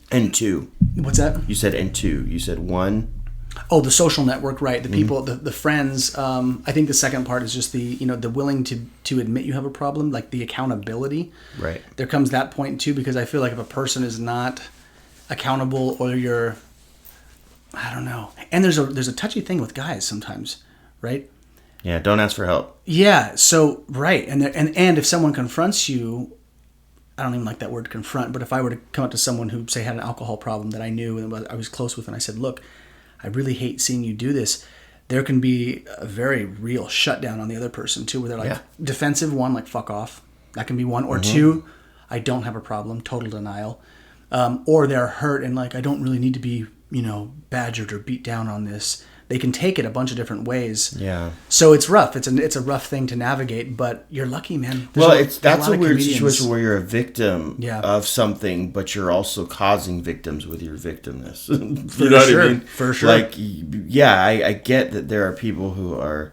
And 2. What's that? You said and 2. You said 1. Oh, the social network, right? The people, the friends. I think the second part is just the willing to admit you have a problem, the accountability. Right. There comes that point too, because I feel like if a person is not accountable, or I don't know. And there's a touchy thing with guys sometimes, right? Yeah. Don't ask for help. Yeah. So right, and if someone confronts you. I don't even like that word confront, but if I were to come up to someone who, say, had an alcohol problem that I knew and I was close with, and I said, look, I really hate seeing you do this, there can be a very real shutdown on the other person too, where they're defensive, one, fuck off. That can be one. Or 2, I don't have a problem, total denial. Or they're hurt and I don't really need to be, badgered or beat down on this. They can take it a bunch of different ways. Yeah. So it's rough. It's a rough thing to navigate, but you're lucky, man. That's a weird situation where you're a victim of something, but you're also causing victims with your victimness. You know what I mean? For sure. I get that there are people who are,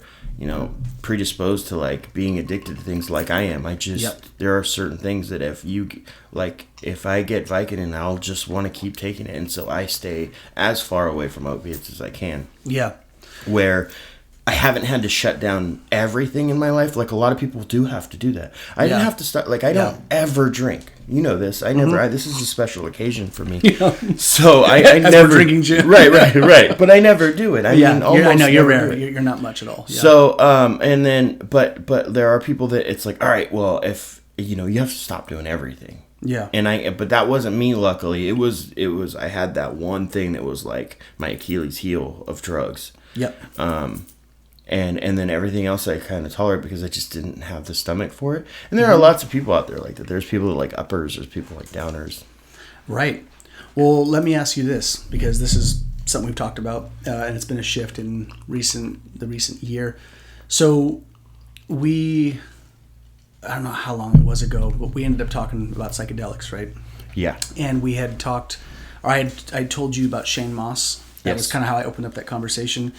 predisposed to being addicted to things like I am. There are certain things that if I get Vicodin, I'll just want to keep taking it, and so I stay as far away from opiates as I can. Yeah. Where I haven't had to shut down everything in my life. Like a lot of people do have to do that. I didn't have to start. Like I don't ever drink. You know this. I never. This is a special occasion for me. Yeah. So I never drinking gin. Right. But I never do it. I mean, almost I know you're never rare. You're not much at all. Yeah. So and then but there are people that it's like, all right, well, if you have to stop doing everything. Yeah. But that wasn't me, luckily. It was I had that one thing that was like my Achilles heel of drugs. Yep. And then everything else I kind of tolerate because I just didn't have the stomach for it. And there are lots of people out there like that. There's people that like uppers. There's people like downers. Right. Well, let me ask you this, because this is something we've talked about, and it's been a shift in the recent year. So I don't know how long it was ago, but we ended up talking about psychedelics, right? Yeah. And we had talked, or I told you about Shane Moss. That was kind of how I opened up that conversation.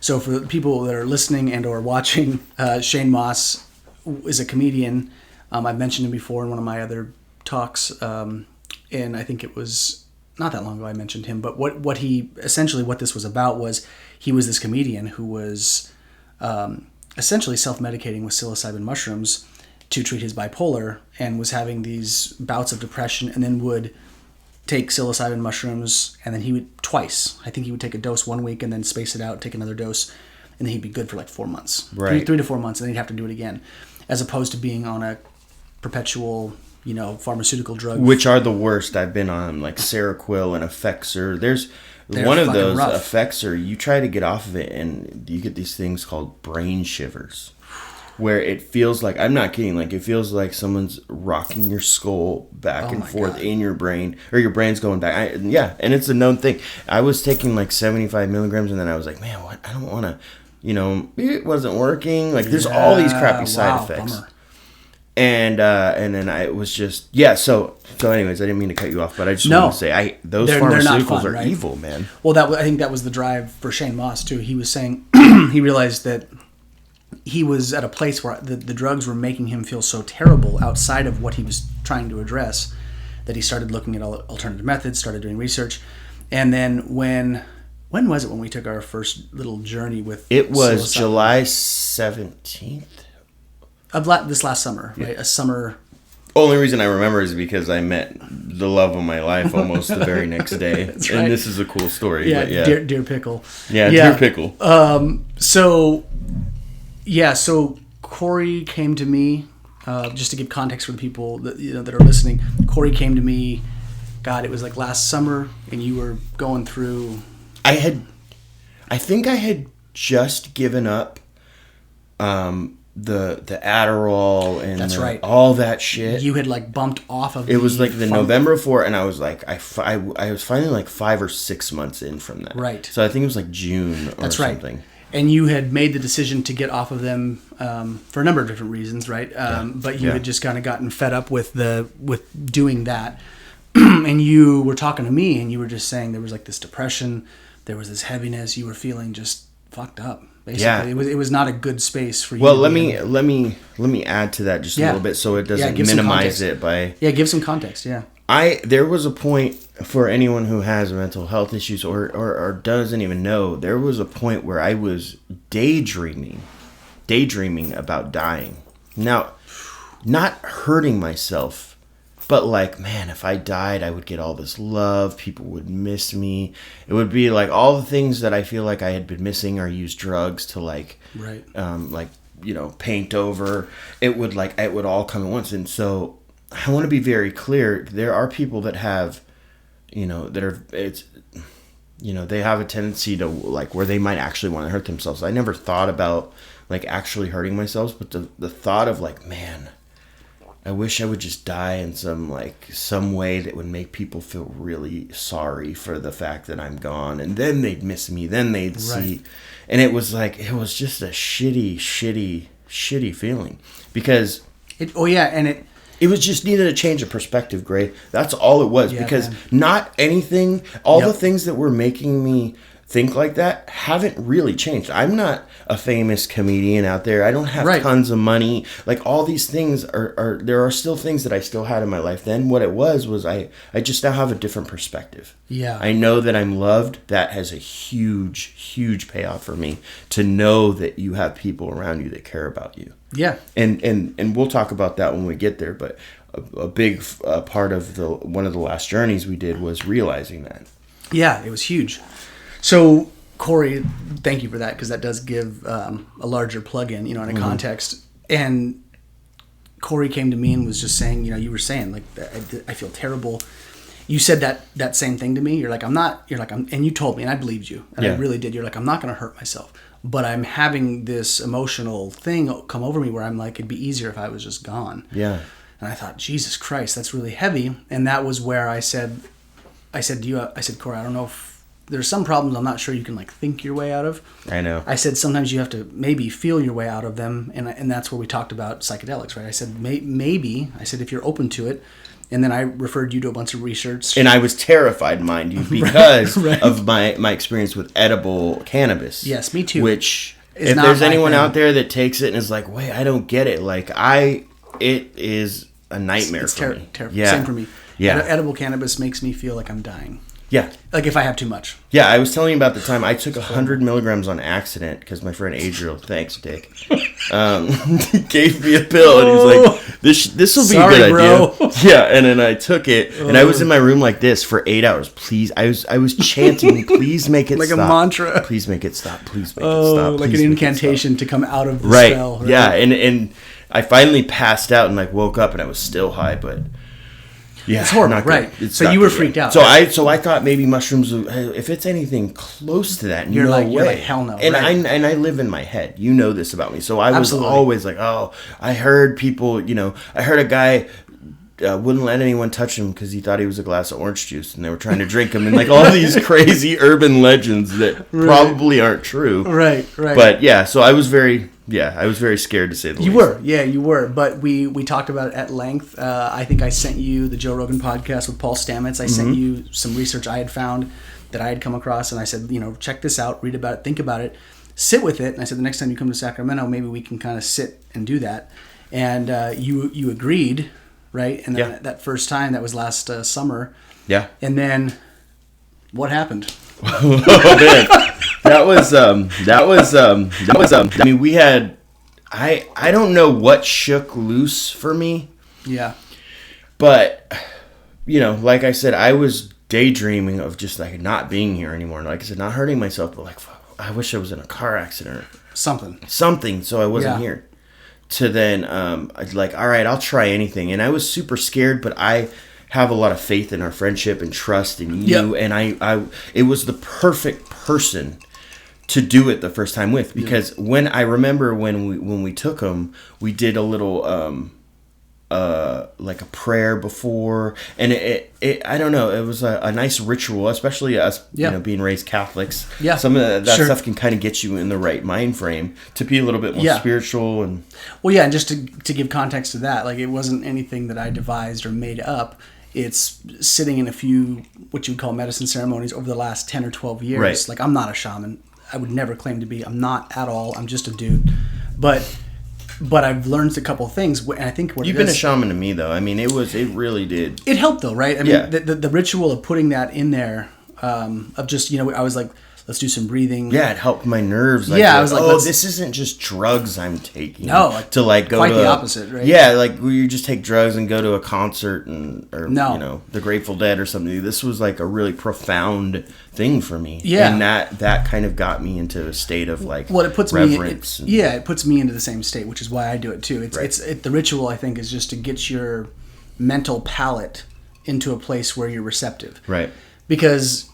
So for the people that are listening and or watching, Shane Moss is a comedian. I've mentioned him before in one of my other talks, and I think it was not that long ago I mentioned him. But what this was about was he was this comedian who was essentially self-medicating with psilocybin mushrooms to treat his bipolar, and was having these bouts of depression, and then would take psilocybin mushrooms, and then he would twice. I think he would take a dose 1 week and then space it out, take another dose, and then he'd be good for like 4 months. Right. 3 to 4 months, and then he'd have to do it again, as opposed to being on a perpetual, pharmaceutical drug. Which are the worst. I've been on like Seroquel and Effexor. They're one of those rough. Effexor, you try to get off of it and you get these things called brain shivers. Where it feels like, I'm not kidding, like it feels like someone's rocking your skull back and forth in your brain, or your brain's going back. And it's a known thing. I was taking like 75 milligrams, and then I was like, man, what? I don't want to, it wasn't working. Like there's all these crappy side effects. Bummer. And then I was just, so anyways, I didn't mean to cut you off, but I just want to say, those pharmaceuticals are evil, man. Well, I think that was the drive for Shane Moss too. He was saying, he realized that he was at a place where the drugs were making him feel so terrible outside of what he was trying to address, that he started looking at alternative methods, started doing research. And then when was it when we took our first little journey with it was psilocybin? July 17th of this last summer, right? A summer. Only reason I remember is because I met the love of my life almost the very next day. That's right. And this is a cool story. Yeah, but yeah. Dear Pickle. Yeah, Dear Pickle. So Cory came to me, just to give context for the people that are listening. Cory came to me, God, it was like last summer, and you were going through. I think I had just given up the Adderall and that's right. all that shit. You had like bumped off of it. Was like the November before, and I was like, I was finally like 5 or 6 months in from that. Right. So I think it was like June or something. Right. And you had made the decision to get off of them for a number of different reasons, right? But you had just kind of gotten fed up with doing that. And you were talking to me, and you were just saying there was like this depression, there was this heaviness, you were feeling just fucked up. Basically, it was not a good space for you. Well, let me add to that just a little bit, so it doesn't minimize it by. Yeah, give some context. Yeah. There was a point for anyone who has mental health issues or doesn't even know, there was a point where I was daydreaming about dying. Now, not hurting myself, but like, man, if I died, I would get all this love. People would miss me. It would be like all the things that I feel like I had been missing or used drugs to like, right. Paint over. It would all come at once. And so I want to be very clear. There are people that have, they have a tendency to like where they might actually want to hurt themselves. I never thought about like actually hurting myself, but the thought of like, man, I wish I would just die in some way that would make people feel really sorry for the fact that I'm gone, and then they'd miss me, then they'd see. And it was just a shitty feeling because it was just needed a change of perspective, Gray. That's all it was, because man. Not anything, all the things that were making me think like that haven't really changed. I'm not a famous comedian out there. I don't have tons of money. Like all these things are there are still things that I still had in my life. Then what it was I just now have a different perspective. Yeah. I know that I'm loved. That has a huge payoff for me to know that you have people around you that care about you. Yeah. And we'll talk about that when we get there, but a big part of one of the last journeys we did was realizing that. Yeah, it was huge. So, Cory, thank you for that, because that does give a larger plug-in, in a context. And Cory came to me and was just saying, you were saying, like, I feel terrible. You said that same thing to me. You're like, and you told me, and I believed you, and I really did. You're like, I'm not going to hurt myself, but I'm having this emotional thing come over me where I'm like, it'd be easier if I was just gone. Yeah. And I thought, Jesus Christ, that's really heavy. And that was where I said to you, Cory, I don't know if there's some problems I'm not sure you can like think your way out of. I know. I said sometimes you have to maybe feel your way out of them, and that's where we talked about psychedelics, right? I said maybe. I said if you're open to it, and then I referred you to a bunch of research. And I was terrified, mind you, because of my experience with edible cannabis. Yes, me too. Which if there's anyone out there that takes it and is like, wait, I don't get it. Like it is a nightmare for me. Terrible. Yeah. Same for me. Yeah. Edible cannabis makes me feel like I'm dying. Yeah. Like if I have too much. Yeah, I was telling you about the time I took 100 milligrams on accident because my friend Adriel, thanks, Dick, gave me a pill and he was like, this will be a good idea. Yeah, and then I took it and I was in my room like this for 8 hours. Please, I was chanting, please make it like stop. Like a mantra. Please make it stop. Please make it stop. Like an incantation to come out of the spell. Right, yeah, and I finally passed out and like woke up and I was still high, but... Yeah, it's horrible, right? So you were freaked out. So I thought maybe mushrooms, if it's anything close to that, you're like hell no. And I live in my head. You know this about me. So I was always like, oh, I heard people. I heard a guy wouldn't let anyone touch him because he thought he was a glass of orange juice, and they were trying to drink him, and like all these crazy urban legends that probably aren't true. Right. But yeah, so I was very scared to say the least. You were. But we talked about it at length. I think I sent you the Joe Rogan podcast with Paul Stamets. I sent you some research I had found that I had come across, and I said, check this out, read about it, think about it, sit with it. And I said, the next time you come to Sacramento, maybe we can kind of sit and do that. And you agreed, right? And then that first time, that was last summer. Yeah. And then what happened? Oh man, that was. I mean, we had. I don't know what shook loose for me. Yeah. But, like I said, I was daydreaming of just like not being here anymore. Like I said, not hurting myself, but like, I wish I was in a car accident or something, so I wasn't here. To then, like, all right, I'll try anything, and I was super scared, but I have a lot of faith in our friendship and trust in you, and I it was the perfect person to do it the first time with, because when I remember when we took them, we did a little like a prayer before, and it I don't know, it was a nice ritual, especially us being raised Catholics. Yeah, some of that stuff can kind of get you in the right mind frame to be a little bit more spiritual. And and just to give context to that, like, it wasn't anything that I devised or made up. It's sitting in a few what you would call medicine ceremonies over the last 10 or 12 years. Right. Like, I'm not a shaman. I would never claim to be. I'm not at all. I'm just a dude. But I've learned a couple of things, and I think you've been a shaman to me, though. I mean, it really did. It helped, though, right? I mean, the ritual of putting that in there, of just, I was like, let's do some breathing. Yeah, it helped my nerves. Like, I was like, this isn't just drugs I'm taking. No, like, to like go quite to the opposite, right? Yeah, like where you just take drugs and go to a concert the Grateful Dead or something. This was like a really profound thing for me. Yeah, and that kind of got me into a state of like it puts reverence. It puts me into the same state, which is why I do it too. It's the ritual, I think, is just to get your mental palate into a place where you're receptive. Right. Because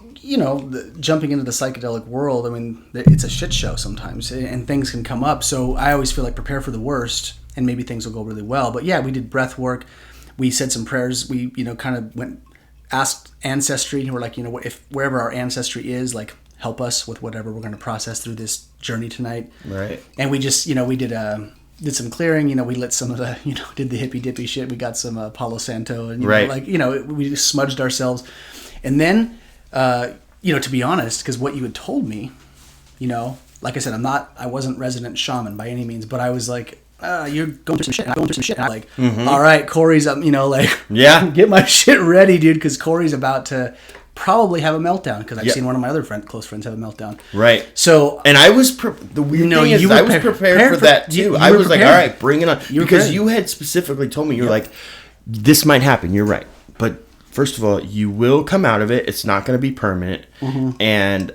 jumping into the psychedelic world, I mean, it's a shit show sometimes, and things can come up. So I always feel like prepare for the worst, and maybe things will go really well. But yeah, we did breath work. We said some prayers. We, kind of asked ancestry. And we're like, if wherever our ancestry is, like, help us with whatever we're going to process through this journey tonight. Right. And we just, we did some clearing. We lit some of the, did the hippy dippy shit. We got some Palo Santo, and we just smudged ourselves, and then. to be honest, because what you had told me, like I said, I wasn't resident shaman by any means, but I was like, you're going through some shit. I'm going through some shit. And I'm like, all right, Cory's up, yeah, get my shit ready, dude, because Cory's about to probably have a meltdown, because I've seen one of my other close friends have a meltdown. Right. So, and I was the weird thing is I was prepared for that too. I was like, all right, bring it on, because you had specifically told me, you're like, this might happen. You're right, but first of all, you will come out of it. It's not going to be permanent, and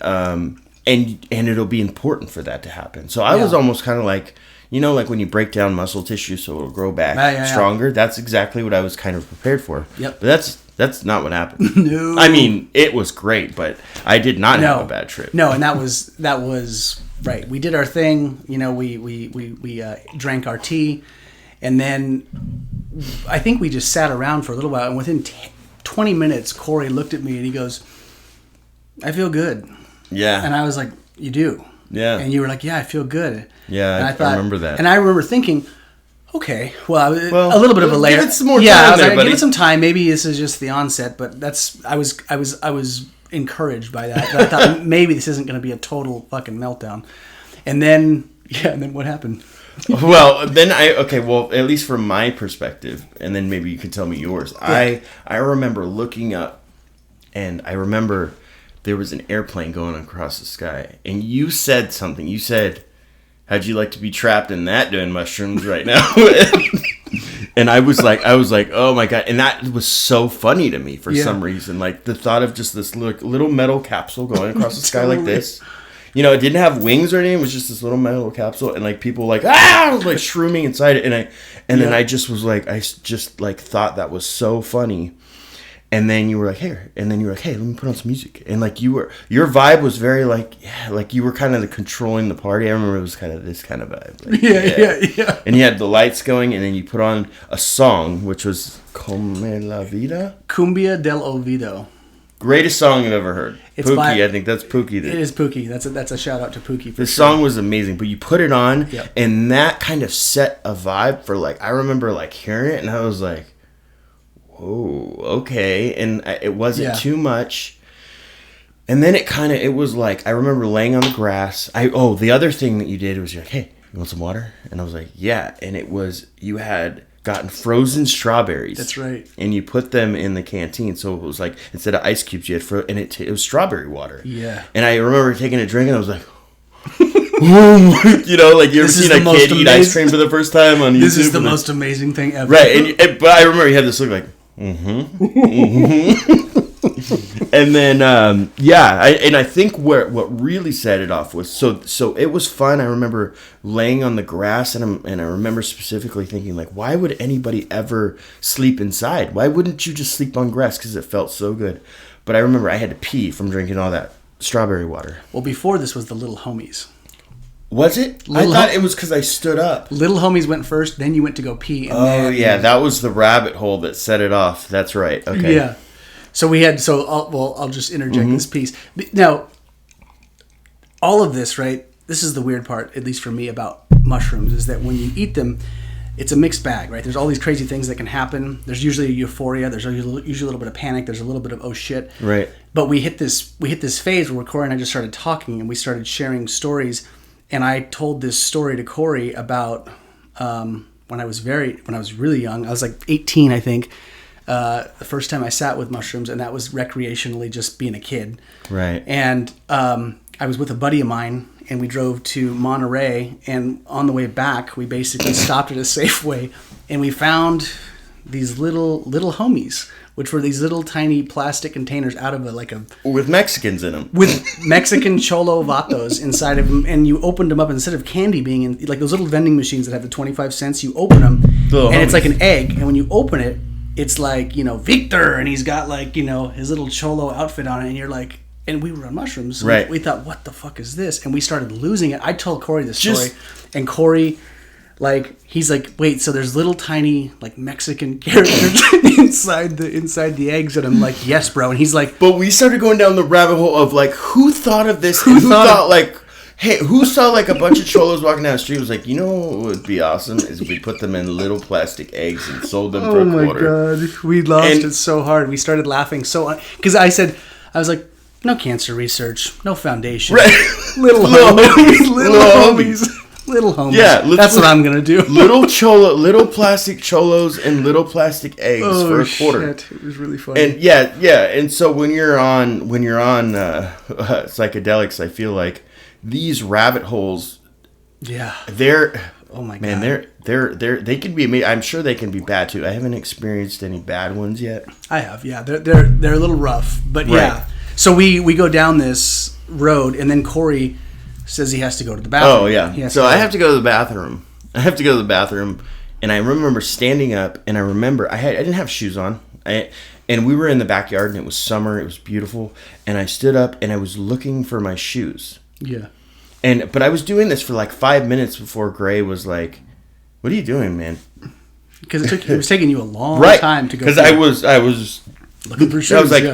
it'll be important for that to happen. So I was almost kind of like, like when you break down muscle tissue so it'll grow back stronger. Yeah. That's exactly what I was kind of prepared for. Yep. But that's not what happened. No. I mean, it was great, but I did not have a bad trip. No, and that was right. We did our thing. We drank our tea, and then I think we just sat around for a little while, and within 20 minutes, Cory looked at me and he goes, I feel good. Yeah. And I was like, you do? Yeah. And you were like, yeah, I feel good. Yeah, and I thought, remember that. And I remember thinking, okay, well, a little bit of a layer. Give it some more time. Yeah, I was like, give it some time. Maybe this is just the onset, but I was encouraged by that. I thought maybe this isn't going to be a total fucking meltdown. And then what happened? Well, then at least from my perspective, and then maybe you can tell me yours. Yeah. I remember looking up, and I remember there was an airplane going across the sky, and you said something. You said, how'd you like to be trapped in that doing mushrooms right now? And I was like, oh my God. And that was so funny to me for some reason. Like the thought of just this little metal capsule going across the sky like this. It didn't have wings or anything. It was just this little metal capsule, and like people like like shrooming inside it, then I just was like, I just like thought that was so funny. And then you were like, hey, let me put on some music, and like your vibe was very like you were kind of controlling the party. I remember it was kind of this kind of vibe. Like, yeah. And you had the lights going, and then you put on a song which was Como la Vida, Cumbia del Olvido. Greatest song I've ever heard. It's Pookie, I think that's Pookie. It is Pookie. That's a shout out to Pookie. The song was amazing, but you put it on, and that kind of set a vibe for like. I remember like hearing it, and I was like, "Whoa, okay," and it wasn't too much. And then it was like I remember laying on the grass. The other thing that you did was you're like, "Hey, you want some water?" And I was like, "Yeah," and it was you had gotten frozen strawberries. That's right. And you put them in the canteen, so it was like instead of ice cubes, you had and it was strawberry water. Yeah. And I remember taking a drink, and I was like, like you ever seen a kid eat ice cream for the first time on YouTube? This is the most amazing thing ever. Right. But I remember you had this look like, And then I think what really set it off was so it was fun. I remember laying on the grass, and I remember specifically thinking like, why would anybody ever sleep inside? Why wouldn't you just sleep on grass? Because it felt so good. But I remember I had to pee from drinking all that strawberry water. Well, before this was the Little Homies. Was it? I thought it was because I stood up. Little Homies went first, then you went to go pee. And that was the rabbit hole that set it off. That's right. Okay. Yeah. So we had. I'll just interject this piece. Now, all of this, right? This is the weird part, at least for me, about mushrooms, is that when you eat them, it's a mixed bag, right? There's all these crazy things that can happen. There's usually a euphoria. There's usually a little bit of panic. There's a little bit of oh shit. Right. But we hit this phase where Cory and I just started talking, and we started sharing stories. And I told this story to Cory about when I was really young. I was like 18, I think. The first time I sat with mushrooms, and that was recreationally, just being a kid. Right. And I was with a buddy of mine, and we drove to Monterey, and on the way back, we basically stopped at a Safeway, and we found these little homies, which were these little tiny plastic containers out of with Mexicans in them, with Mexican cholo vatos inside of them, and you opened them up, instead of candy being in like those little vending machines that have the 25 cents, you open them, it's like an egg, and when you open it, it's like, Victor, and he's got like, his little cholo outfit on it, and you're like, and we were on mushrooms, so right. we thought, what the fuck is this? And we started losing it. I told Cory this story, and Cory, he's like, wait, so there's little tiny like Mexican characters inside the eggs, and I'm like, yes, bro. And he's like, but we started going down the rabbit hole of like, who thought of this? Who thought like, hey, who saw like a bunch of cholos walking down the street? Was like, what would be awesome is if we put them in little plastic eggs and sold them for a quarter. Oh my god, we lost it so hard. We started laughing so because I was like, No cancer research. No foundation. Right. Little homies. Little homies. Little homies. Yeah, that's what I'm gonna do. Little plastic cholos and little plastic eggs for a quarter. Shit. It was really funny. And and so when you're on psychedelics, I feel like these rabbit holes. Yeah. Oh my god. Man, they can be amazing. I'm sure they can be bad too. I haven't experienced any bad ones yet. I have. Yeah. They're a little rough, but yeah. Right. So we go down this road, and then Cory says he has to go to the bathroom. Oh yeah. So I have to go to the bathroom. And I remember standing up, and I didn't have shoes on. And we were in the backyard, and it was summer. It was beautiful, and I stood up, and I was looking for my shoes. Yeah. But I was doing this for like 5 minutes before Gray was like, "What are you doing, man?" Because it was taking you a long time to go. Because I was looking for shoes. I was like,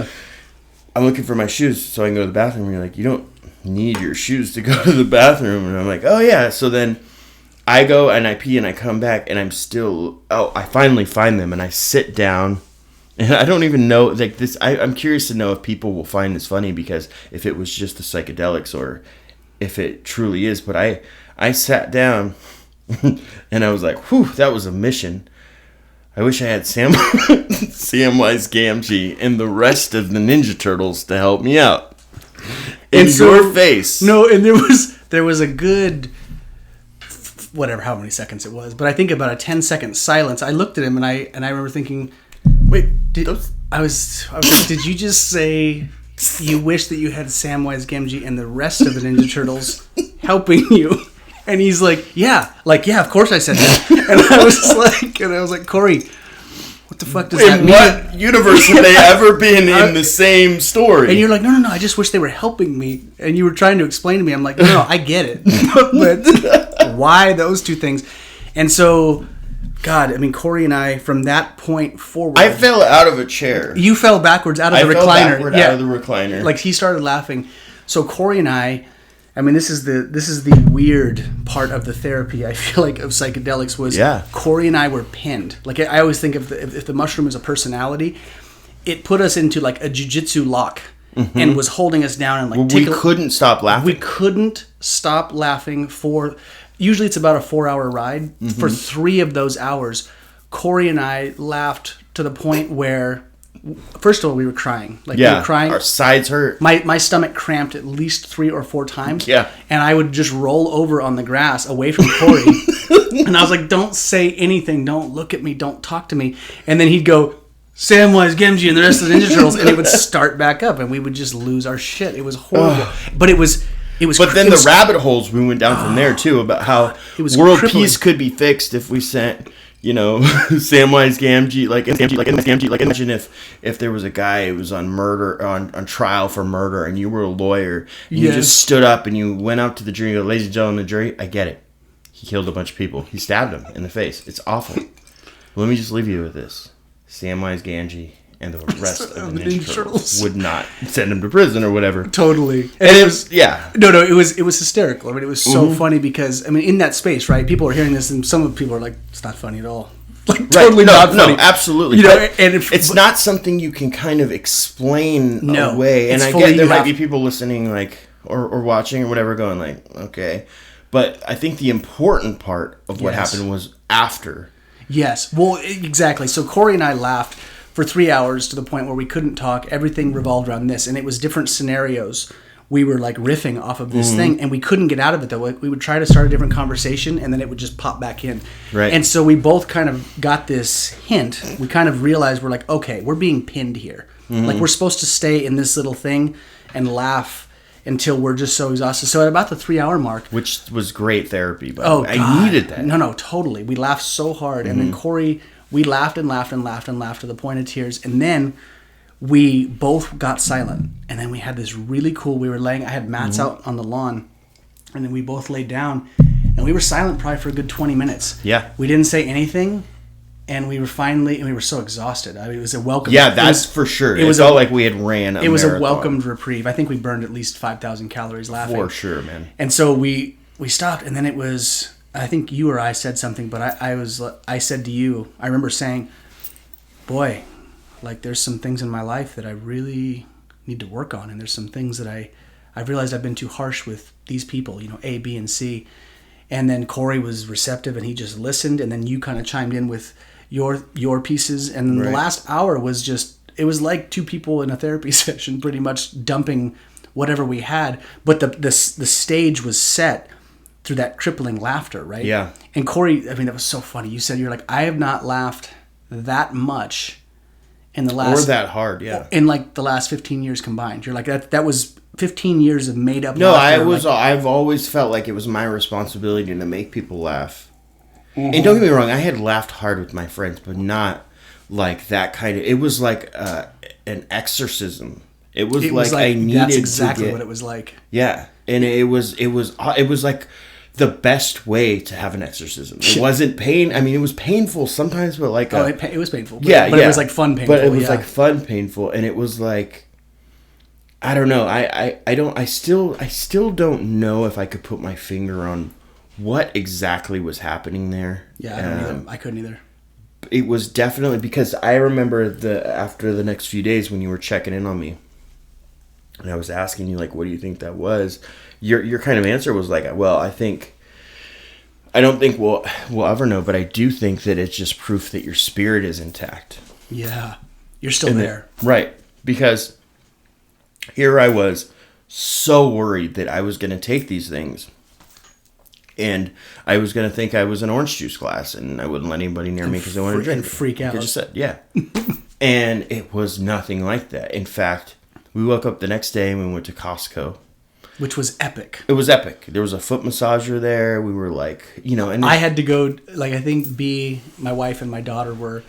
I'm looking for my shoes so I can go to the bathroom. And you're like, you don't need your shoes to go to the bathroom. And I'm like, oh yeah. So then I go and I pee and I come back and I finally find them and I sit down. And I don't even know, like this. I'm curious to know if people will find this funny, because if it was just the psychedelics or if it truly is. But I sat down and I was like, whew, that was a mission. I wish I had Samwise Gamgee and the rest of the Ninja Turtles to help me out. In your face. No, and there was a good, whatever, how many seconds it was, but I think about a 10-second silence. I looked at him and I remember thinking, wait, I was like, did you just say you wish that you had Samwise Gamgee and the rest of the Ninja Turtles helping you? And he's like, yeah, of course I said that. And I was like, Cory, what the fuck does that mean? What universe have they ever been in the same story? And you're like, no, I just wish they were helping me. And you were trying to explain to me. I'm like, no, I get it. But why those two things? And so, God, I mean, Cory and I, from that point forward, I fell out of a chair. You fell backwards out of the recliner. Out of the recliner. Like, he started laughing. So Cory and I mean, this is the weird part of the therapy, I feel like, of psychedelics was Cory and I were pinned. Like, I always think if the mushroom is a personality, it put us into like a jiu-jitsu lock and was holding us down and like we couldn't stop laughing. We couldn't stop laughing for, usually it's about a 4-hour ride. For 3 of those hours, Cory and I laughed to the point where, first of all, we were crying. We were crying. Our sides hurt. My stomach cramped at least 3 or 4 times. Yeah. And I would just roll over on the grass away from Cory. And I was like, don't say anything. Don't look at me. Don't talk to me. And then he'd go, Samwise Gamgee and the rest of the Ninja Turtles. And it would start back up. And we would just lose our shit. It was horrible. But it was. But then the rabbit holes we went down from there, too, about how world peace could be fixed if we sent... Samwise Gamgee, like imagine if there was a guy who was on trial for murder, and you were a lawyer, and you just stood up and you went out to the jury and go, ladies and gentlemen of the jury, I get it. He killed a bunch of people. He stabbed them in the face. It's awful. Let me just leave you with this. Samwise Gamgee and the rest of the Ninja Turtles would not send him to prison or whatever. Totally. And it was, No, it was hysterical. I mean, it was so funny because, I mean, in that space, right, people are hearing this and some of the people are like, it's not funny at all. Like, totally not funny. No, absolutely. And it's not something you can kind of explain away. And I get there might be people listening, like, or watching or whatever going like, okay. But I think the important part of what happened was after. Yes. Well, exactly. So Cory and I laughed for 3 hours to the point where we couldn't talk. Everything revolved around this. And it was different scenarios. We were like riffing off of this thing, and we couldn't get out of it though. Like, we would try to start a different conversation, and then it would just pop back in. Right. And so we both kind of got this hint. We kind of realized we're like, okay, we're being pinned here. Like, we're supposed to stay in this little thing and laugh until we're just so exhausted. So at about the 3-hour mark, which was great therapy, but I needed that. No, totally. We laughed so hard, and then Cory, we laughed and laughed and laughed and laughed to the point of tears, and then we both got silent. And then we had this really cool, I had mats out on the lawn, and then we both laid down, and we were silent probably for a good 20 minutes. Yeah. We didn't say anything, and we were so exhausted. I mean, it was a welcome. Yeah, that's for sure. It felt like we had ran a marathon. It was a welcomed reprieve. I think we burned at least 5,000 calories laughing. For sure, man. And so we stopped, and then it was, I think you or I said something, but I said to you, I remember saying, boy, like, there's some things in my life that I really need to work on. And there's some things that I've realized I've been too harsh with these people, A, B, and C. And then Cory was receptive and he just listened. And then you kind of chimed in with your pieces. And then the last hour was it was like two people in a therapy session, pretty much dumping whatever we had. But the stage was set through that crippling laughter, right? Yeah. And Cory, I mean, that was so funny. You said, you're like, I have not laughed that much in the last... Or that hard, yeah. In like the last 15 years combined. You're like, that was 15 years of made up laughter. I've always felt like it was my responsibility to make people laugh. Mm-hmm. And don't get me wrong, I had laughed hard with my friends, but not like that kind of... It was like an exorcism. It was like I needed to get... That's exactly what it was like. Yeah. And it was like... the best way to have an exorcism. It wasn't pain. I mean, it was painful sometimes, but like... it was painful. But it was like fun painful. But it was like fun painful. And it was like... I don't know. I still don't know if I could put my finger on what exactly was happening there. Yeah, I don't either. I couldn't either. It was definitely... Because I remember after the next few days when you were checking in on me, and I was asking you, like, what do you think that was? Your kind of answer was like, well, I don't think we'll ever know, but I do think that it's just proof that your spirit is intact. Yeah. You're still there. Right. Because here I was so worried that I was going to take these things and I was going to think I was an orange juice glass and I wouldn't let anybody near me because I wanted to drink. And freak out. I just said, yeah. And it was nothing like that. In fact, we woke up the next day and we went to Costco. Which was epic. It was epic. There was a foot massager there. We were like, and I had to go, like, I think my wife and my daughter were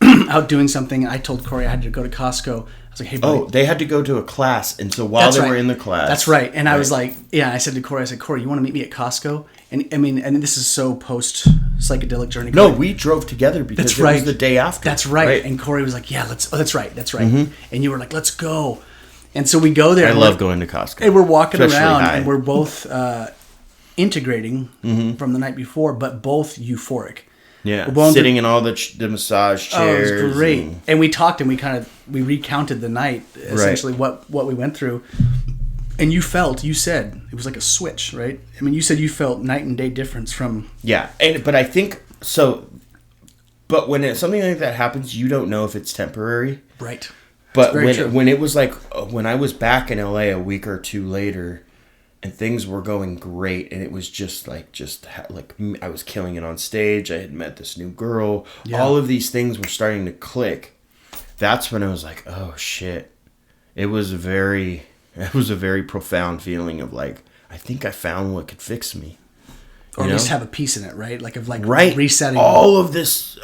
out doing something. I told Cory I had to go to Costco. I was like, hey, buddy. Oh, they had to go to a class. And so while they were in the class. That's right. And I was like, I said to Cory, you want to meet me at Costco? And I mean, and this is so post psychedelic journey. No, we drove together because it was the day after. That's right. And Cory was like, that's right. Mm-hmm. And you were like, let's go. And so we go there. I love going to Costco. And we're walking around and we're both integrating from the night before, but both euphoric. Yeah, sitting in all the massage chairs. Oh, it was great. And we talked and we recounted the night, essentially what we went through. And you said, it was like a switch, right? I mean, you said you felt night and day difference from... Yeah, but I think, but when something like that happens, you don't know if it's temporary. Right. But when it was like, when I was back in LA a week or two later and things were going great and it was just like I was killing it on stage. I had met this new girl. Yeah. All of these things were starting to click. That's when I was like, oh shit. It was a very profound feeling of like, I think I found what could fix me. Or at least have a piece in it, right? Like of resetting all of this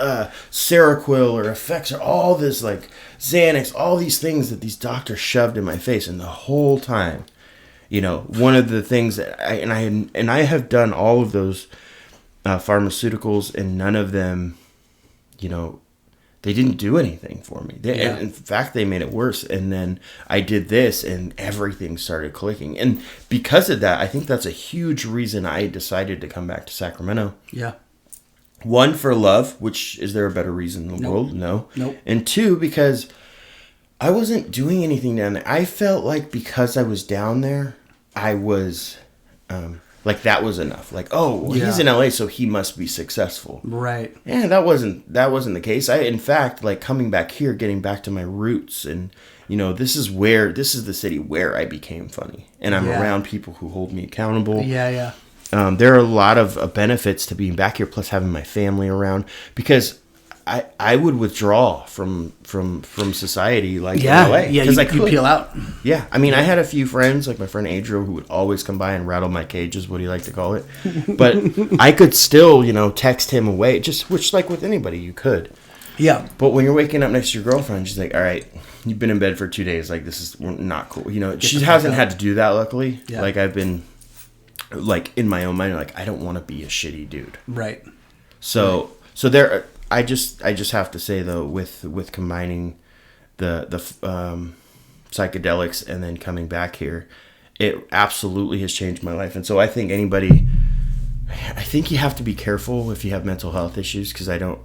Seroquel or effects or all this like Xanax, all these things that these doctors shoved in my face, and the whole time, one of the things that I have done all of those pharmaceuticals, and none of them, they didn't do anything for me. And in fact, they made it worse. And then I did this and everything started clicking. And because of that, I think that's a huge reason I decided to come back to Sacramento. Yeah. One, for love, which is there a better reason in the world? No. Nope. And two, because I wasn't doing anything down there. I felt like because I was down there, I was... like that was enough. Like, he's in LA, so he must be successful. Right. Yeah, that wasn't the case. In fact, like coming back here, getting back to my roots, and this is the city where I became funny, and I'm around people who hold me accountable. Yeah. There are a lot of benefits to being back here, plus having my family around, because I would withdraw from society like in LA. Yeah, you peel out. Yeah, I mean, I had a few friends, like my friend Adriel, who would always come by and rattle my cage, is what he liked to call it. But I could still, text him away, which like with anybody you could. Yeah. But when you're waking up next to your girlfriend, she's like, all right, you've been in bed for 2 days. Like, this is not cool. She hasn't had to do that, luckily. Yeah. Like, I've been, like, in my own mind, like, I don't want to be a shitty dude. Right. So there... I just have to say though, with combining the psychedelics and then coming back here, it absolutely has changed my life. And so I think anybody I think you have to be careful if you have mental health issues, because I'm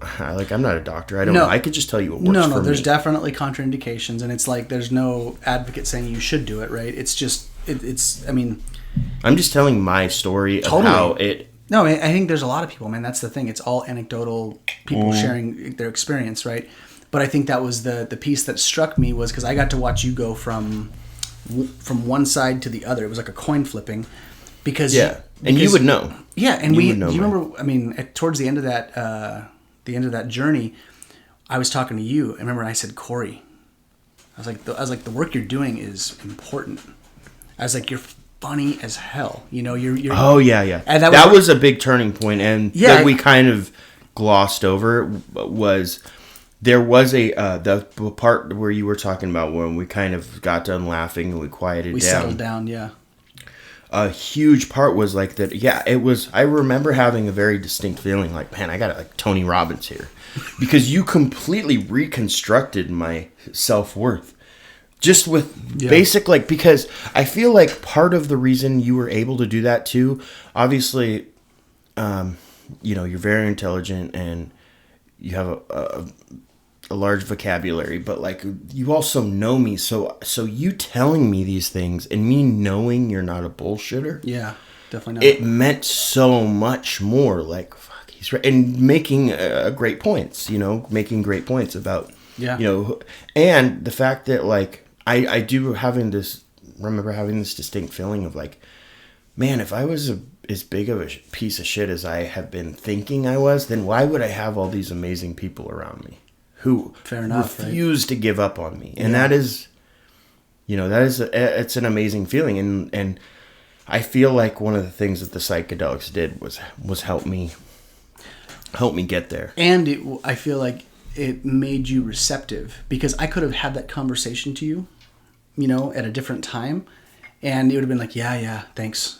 not a doctor. I don't No. know. I could just tell you what works for me. No, there's definitely contraindications, and it's like there's no advocate saying you should do it, right? It's just, I mean... I'm just telling my story of how it... No, I think there's a lot of people, man. That's the thing. It's all anecdotal, people sharing their experience, right? But I think that was the piece that struck me, was because I got to watch you go from one side to the other. It was like a coin flipping. Because you would know. Yeah, and do you remember? I mean, towards the end of that journey, I was talking to you. I remember I said, Cory, I was like, the work you're doing is important. I was like, you're funny as hell. You know, you're. Oh yeah. And that was a big turning point, and that we kind of glossed over. Was there was the part where you were talking about when we kind of got done laughing and we quieted down. We settled down, yeah. A huge part was like that. Yeah, it was. I remember having a very distinct feeling like, man, I got like Tony Robbins here, because you completely reconstructed my self-worth just with basic, like, because I feel like part of the reason you were able to do that too, obviously, you're very intelligent and you have a large vocabulary, but like you also know me, so you telling me these things and me knowing you're not a bullshitter, definitely not. It meant so much more. Like, fuck, he's right, and making great points, making great points about and the fact that like I do remember having this distinct feeling of like, man, if I was as big of a piece of shit as I have been thinking I was, then why would I have all these amazing people around me who refuse to give up on me? And that is, it's an amazing feeling. And I feel like one of the things that the psychedelics did was help me get there. And I feel like it made you receptive, because I could have had that conversation to you, at a different time, and it would have been like, yeah, thanks,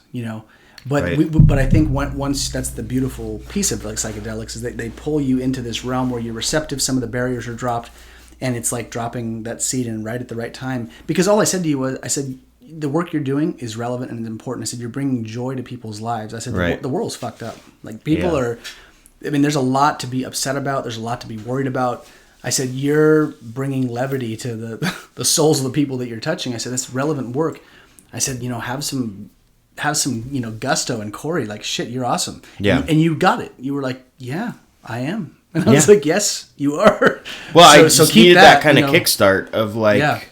But right. But I think once, that's the beautiful piece of like psychedelics, is that they pull you into this realm where you're receptive. Some of the barriers are dropped, and it's like dropping that seed in right at the right time. Because all I said to you was, I said, the work you're doing is relevant and important. I said, you're bringing joy to people's lives. I said, right. the world's fucked up. Like, people are, I mean, there's a lot to be upset about. There's a lot to be worried about. I said, you're bringing levity to the souls of the people that you're touching. I said, that's relevant work. I said, have some gusto. And Cory, like, shit, you're awesome. Yeah. And you got it. You were like, yeah, I am. And I was like, yes, you are. Well, I just needed that kind of kickstart of like,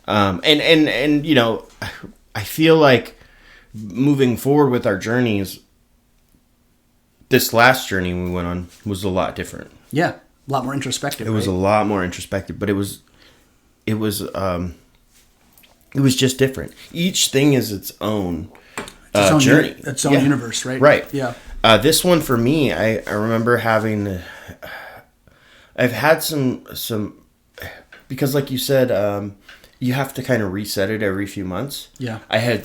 and I feel like moving forward with our journeys, this last journey we went on was a lot different. Yeah. A lot more introspective. It was a lot more introspective, but it was just different. Each thing is its own journey. Its own universe, right? Right. Yeah. This one for me, I remember having. I've had some because, like you said, you have to kind of reset it every few months. Yeah. I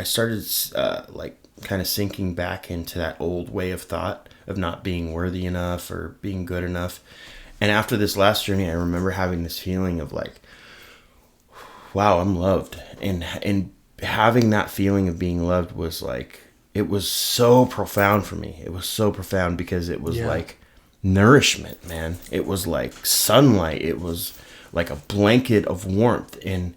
started like kind of sinking back into that old way of thought of not being worthy enough or being good enough. And after this last journey, I remember having this feeling of like, wow, I'm loved. And having that feeling of being loved was like, it was so profound for me. It was so profound because it was like nourishment, man. It was like sunlight. It was like a blanket of warmth. And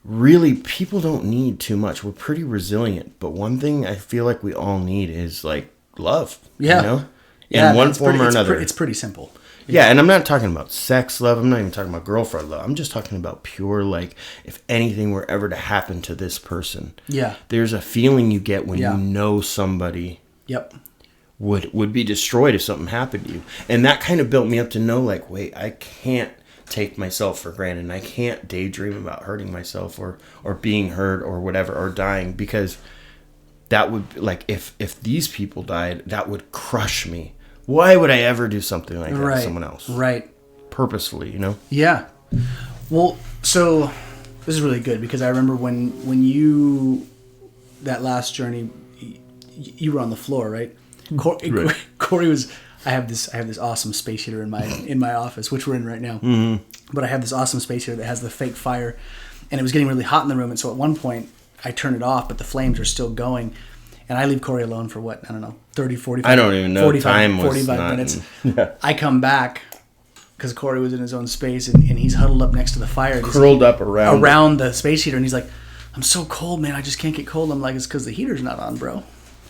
really, people don't need too much. We're pretty resilient. But one thing I feel like we all need is like love. Yeah. In one form or another. It's pretty simple. Yeah, and I'm not talking about sex love. I'm not even talking about girlfriend love. I'm just talking about pure, like, if anything were ever to happen to this person. Yeah. There's a feeling you get when you know somebody would be destroyed if something happened to you. And that kind of built me up to know, like, wait, I can't take myself for granted. And I can't daydream about hurting myself or being hurt or whatever, or dying, because that would, like, if these people died, that would crush me. Why would I ever do something like that to someone else? Right. Purposefully, Yeah. Well, so this is really good, because I remember when you, that last journey, you were on the floor, right? Cory was, I have this awesome space heater in my office, which we're in right now. Mm-hmm. But I have this awesome space heater that has the fake fire, and it was getting really hot in the room. And so at one point I turned it off, but the flames are still going. and I leave Cory alone for what, I don't know, 30, 45 I don't even know. 45 minutes. Yeah. I come back because Cory was in his own space, and he's huddled up next to the fire. Curled up around the space heater, and he's like, I'm so cold, man. I just can't get cold. I'm like, it's because the heater's not on, bro.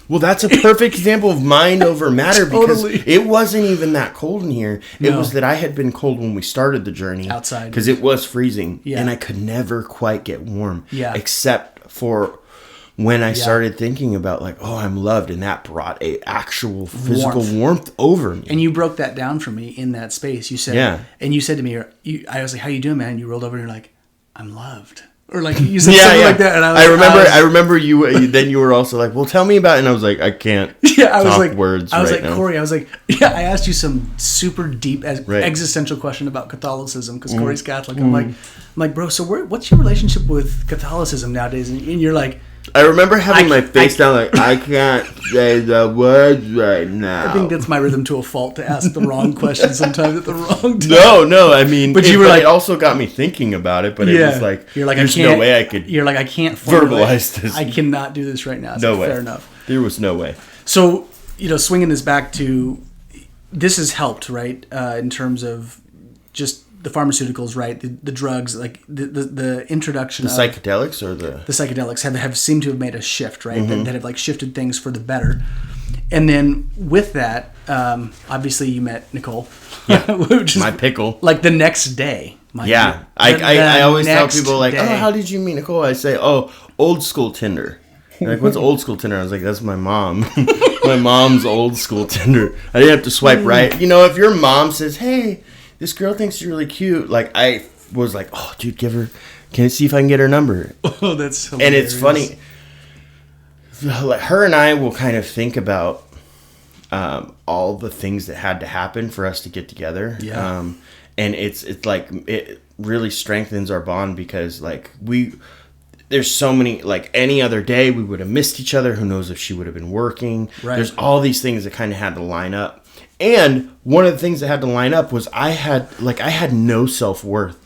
Well, that's a perfect example of mind over matter because it wasn't even that cold in here. It was that I had been cold when we started the journey. Outside. Because it was freezing. Yeah. And I could never quite get warm. Yeah. Except for when I started thinking about like, oh, I'm loved. And that brought a actual physical warmth over me. And you broke that down for me in that space. You said, and you said to me, I was like, how you doing, man? And you rolled over and you're like, I'm loved. Or like you said something like that, and I remember you. Then you were also like, "Well, tell me about it." And I was like, "I can't." I was like, words. I was right like, now. Cory. I was like, yeah. I asked you some super deep existential question about Catholicism because Cory's Catholic. I'm like, bro. So what's your relationship with Catholicism nowadays? And you're like, I remember having my face down, like I can't say the words right now. I think that's my rhythm to a fault to ask the wrong question sometimes at the wrong time. No. I mean, but you were like, it also got me thinking about it. But it was like, you're like, there's no way I could. You're like, I can't verbalize this. I cannot do this right now. It's no way. Fair enough. There was no way. So swinging this back to, this has helped, right? In terms of just the pharmaceuticals, right? The drugs, like the introduction the psychedelics or the psychedelics have seemed to have made a shift, right? That have like shifted things for the better. And then with that, obviously you met Nicole, which is my pickle. Like the next day. I always tell people like, oh, how did you meet Nicole? I say, oh, old school Tinder. They're like, what's old school Tinder? I was like, that's my mom. My mom's old school Tinder. I didn't have to swipe right. You know, if your mom says, hey, this girl thinks you're really cute. Like, I was like, oh, dude, can I see if I can get her number? Oh, that's hilarious. And it's funny. Like, her and I will kind of think about all the things that had to happen for us to get together. Yeah. And it's like, it really strengthens our bond because, like, there's so many, like, any other day we would have missed each other. Who knows if she would have been working. Right. There's all these things that kind of had to line up. And one of the things that had to line up was I had no self-worth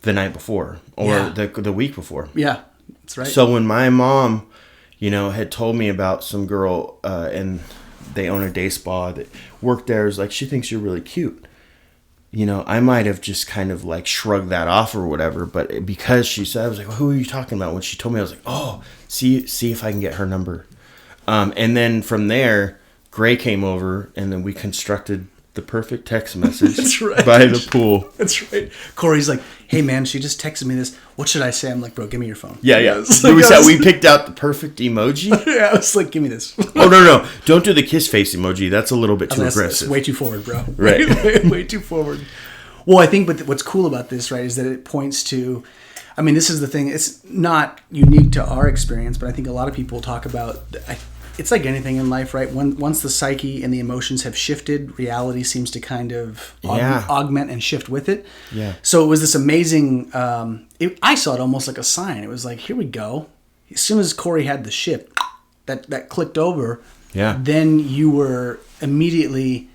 the night before or the week before. Yeah, that's right. So when my mom, had told me about some girl and they own a day spa that worked there, is like, she thinks you're really cute. I might have just kind of like shrugged that off or whatever, but because she said, I was like, well, who are you talking about? When she told me, I was like, oh, see if I can get her number. And then from there, Gray came over, and then we constructed the perfect text message by the pool. That's right. Cory's like, hey, man, she just texted me this. What should I say? I'm like, bro, give me your phone. Yeah. We picked out the perfect emoji. I was like, give me this. Oh, no. Don't do the kiss face emoji. That's a little bit too aggressive. Way too forward, bro. Right. Way too forward. Well, I think what's cool about this, right, is that it points to, I mean, this is the thing. It's not unique to our experience, but I think a lot of people talk about, it's like anything in life, right? Once the psyche and the emotions have shifted, reality seems to kind of augment and shift with it. Yeah. So it was this amazing, I saw it almost like a sign. It was like, here we go. As soon as Cory had the shift, that clicked over, then you were immediately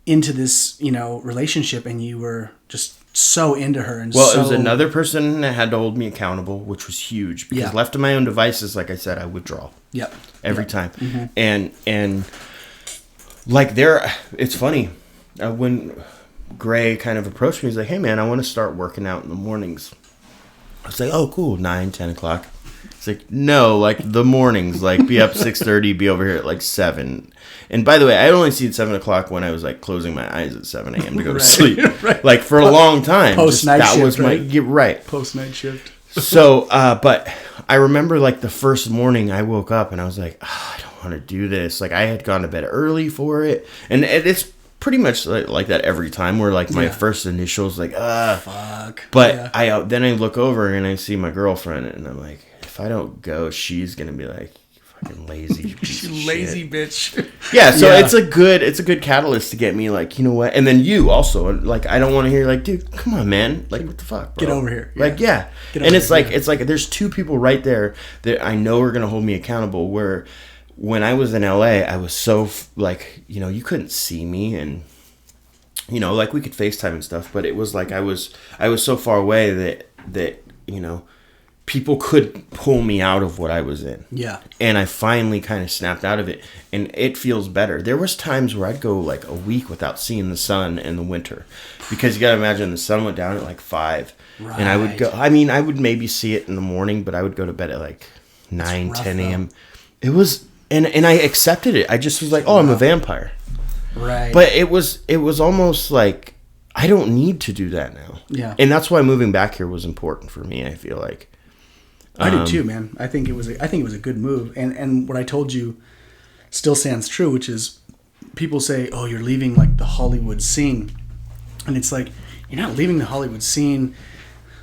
into this, relationship, and you were just so into her. And it was another person that had to hold me accountable, which was huge because left to my own devices, like I said, I withdraw. Yep. Every time. Mm-hmm. And like it's funny when Gray kind of approached me, he's like, hey man, I want to start working out in the mornings. I was like, oh cool, 9, 10 o'clock. It's like, no, like the mornings, like be up 6:30, be over here at like 7. And by the way, I only see at 7 o'clock when I was like closing my eyes at 7 a.m. to go to sleep. Right. Like for a long time. Post-night shift, was right? Post-night shift. So, but I remember like the first morning I woke up and I was like, I don't want to do this. Like I had gone to bed early for it. And it's pretty much like that every time where like my first initials like, fuck. But then I look over and I see my girlfriend and I'm like, if I don't go, she's going to be like, fucking lazy piece of lazy shit. Bitch. Yeah, so it's a good catalyst to get me like, you know what? And then you also, like, I don't want to hear like, dude, come on, man. Like, what the fuck, bro? Get over here. Like, yeah. And it's like there's two people right there that I know are going to hold me accountable, where when I was in LA, I was so like, you couldn't see me, and like we could FaceTime and stuff, but it was like I was so far away that people could pull me out of what I was in. Yeah. And I finally kind of snapped out of it, and it feels better. There was times where I'd go like a week without seeing the sun in the winter, because you got to imagine the sun went down at like 5. Right. And I would go, I mean, I would maybe see it in the morning, but I would go to bed at like 9, 10 a.m. It was, and I accepted it. I just was like, oh, I'm a vampire. Right. But it was almost like, I don't need to do that now. Yeah. And that's why moving back here was important for me, I feel like. I did too, man. I think it was a good move. And what I told you still stands true, which is people say, oh, you're leaving like the Hollywood scene. And it's like, you're not leaving the Hollywood scene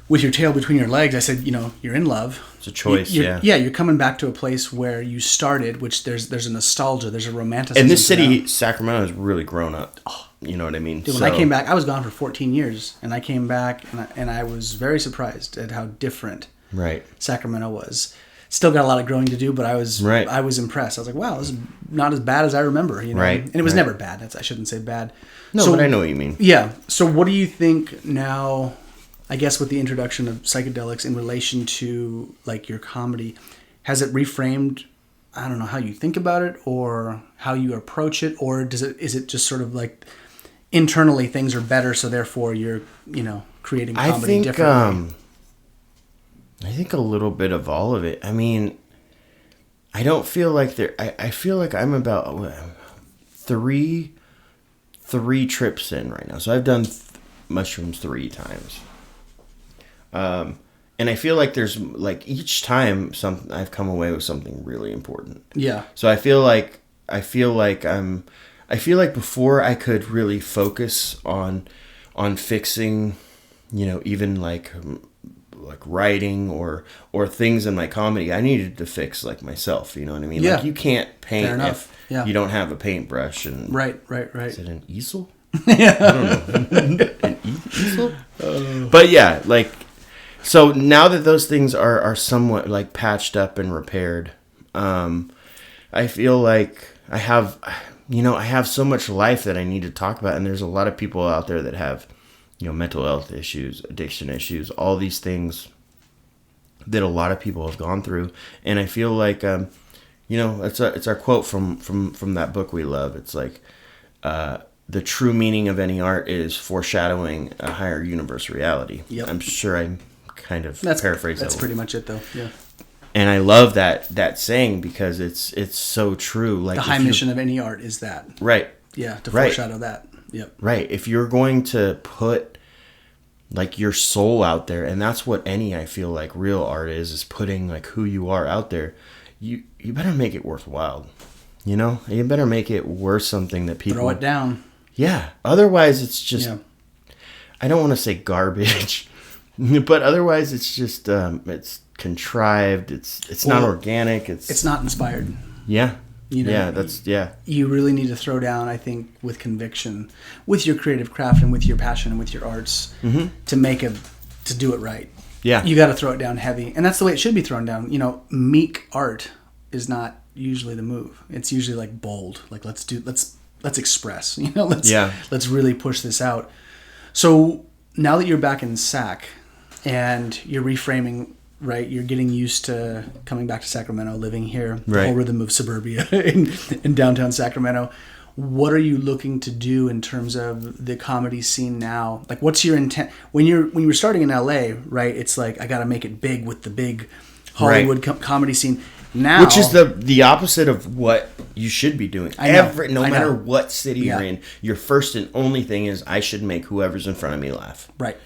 with your tail between your legs. I said, you're in love. It's a choice, Yeah, you're coming back to a place where you started, which there's a nostalgia, there's a romanticism. And this city, Sacramento, has really grown up. Oh, you know what I mean? Dude, when I came back, I was gone for 14 years. And I came back, and I was very surprised at how different Sacramento was. Still got a lot of growing to do, but I was impressed. I was like, wow, this is not as bad as I remember. Right. And it was never bad. I shouldn't say bad. No, but I know what you mean. Yeah. So what do you think now, I guess with the introduction of psychedelics in relation to like your comedy, has it reframed, I don't know, how you think about it or how you approach it, or is it just sort of like internally things are better, so therefore you're, creating comedy differently? I think a little bit of all of it. I mean, I don't feel like I feel like I'm about three trips in right now. So I've done mushrooms 3 times. And I feel like there's like each time I've come away with something really important. Yeah. So I feel like before I could really focus on fixing, even like writing or things in my comedy, I needed to fix like myself, you know what I mean? Yeah. Like you can't paint if you don't have a paintbrush and Right. Is it an easel? Yeah. I don't know. An easel? But yeah, like, so now that those things are somewhat like patched up and repaired, I feel like I have so much life that I need to talk about, and there's a lot of people out there that have mental health issues, addiction issues, all these things that a lot of people have gone through. And I feel like, it's our quote from that book we love. It's like, the true meaning of any art is foreshadowing a higher universe reality. Yep. I'm sure I kind of paraphrased that. That's pretty much it though. Yeah. And I love that saying because it's so true. Like the high mission of any art is that. Right. Yeah. To foreshadow that. Yep. Right. If you're going to put like your soul out there, and that's what I feel like real art is putting like who you are out there, you better make it worthwhile. You better make it worth something that people... Throw it down. Yeah. Otherwise it's just, I don't want to say garbage, but otherwise it's just, it's contrived. It's not organic. It's not inspired. Yeah. You really need to throw down, I think, with conviction, with your creative craft and with your passion and with your arts to do it right. Yeah. You got to throw it down heavy. And that's the way it should be thrown down. Meek art is not usually the move. It's usually like bold. Like let's express, let's really push this out. So now that you're back in Sac and you're reframing, right? You're getting used to coming back to Sacramento, living here, the whole rhythm of suburbia in downtown Sacramento. What are you looking to do in terms of the comedy scene now? Like, what's your intent when you were starting in LA, right? It's like, I got to make it big with the big Hollywood comedy scene. Now, which is the opposite of what you should be doing. No matter what city you're in, your first and only thing is, I should make whoever's in front of me laugh. Right.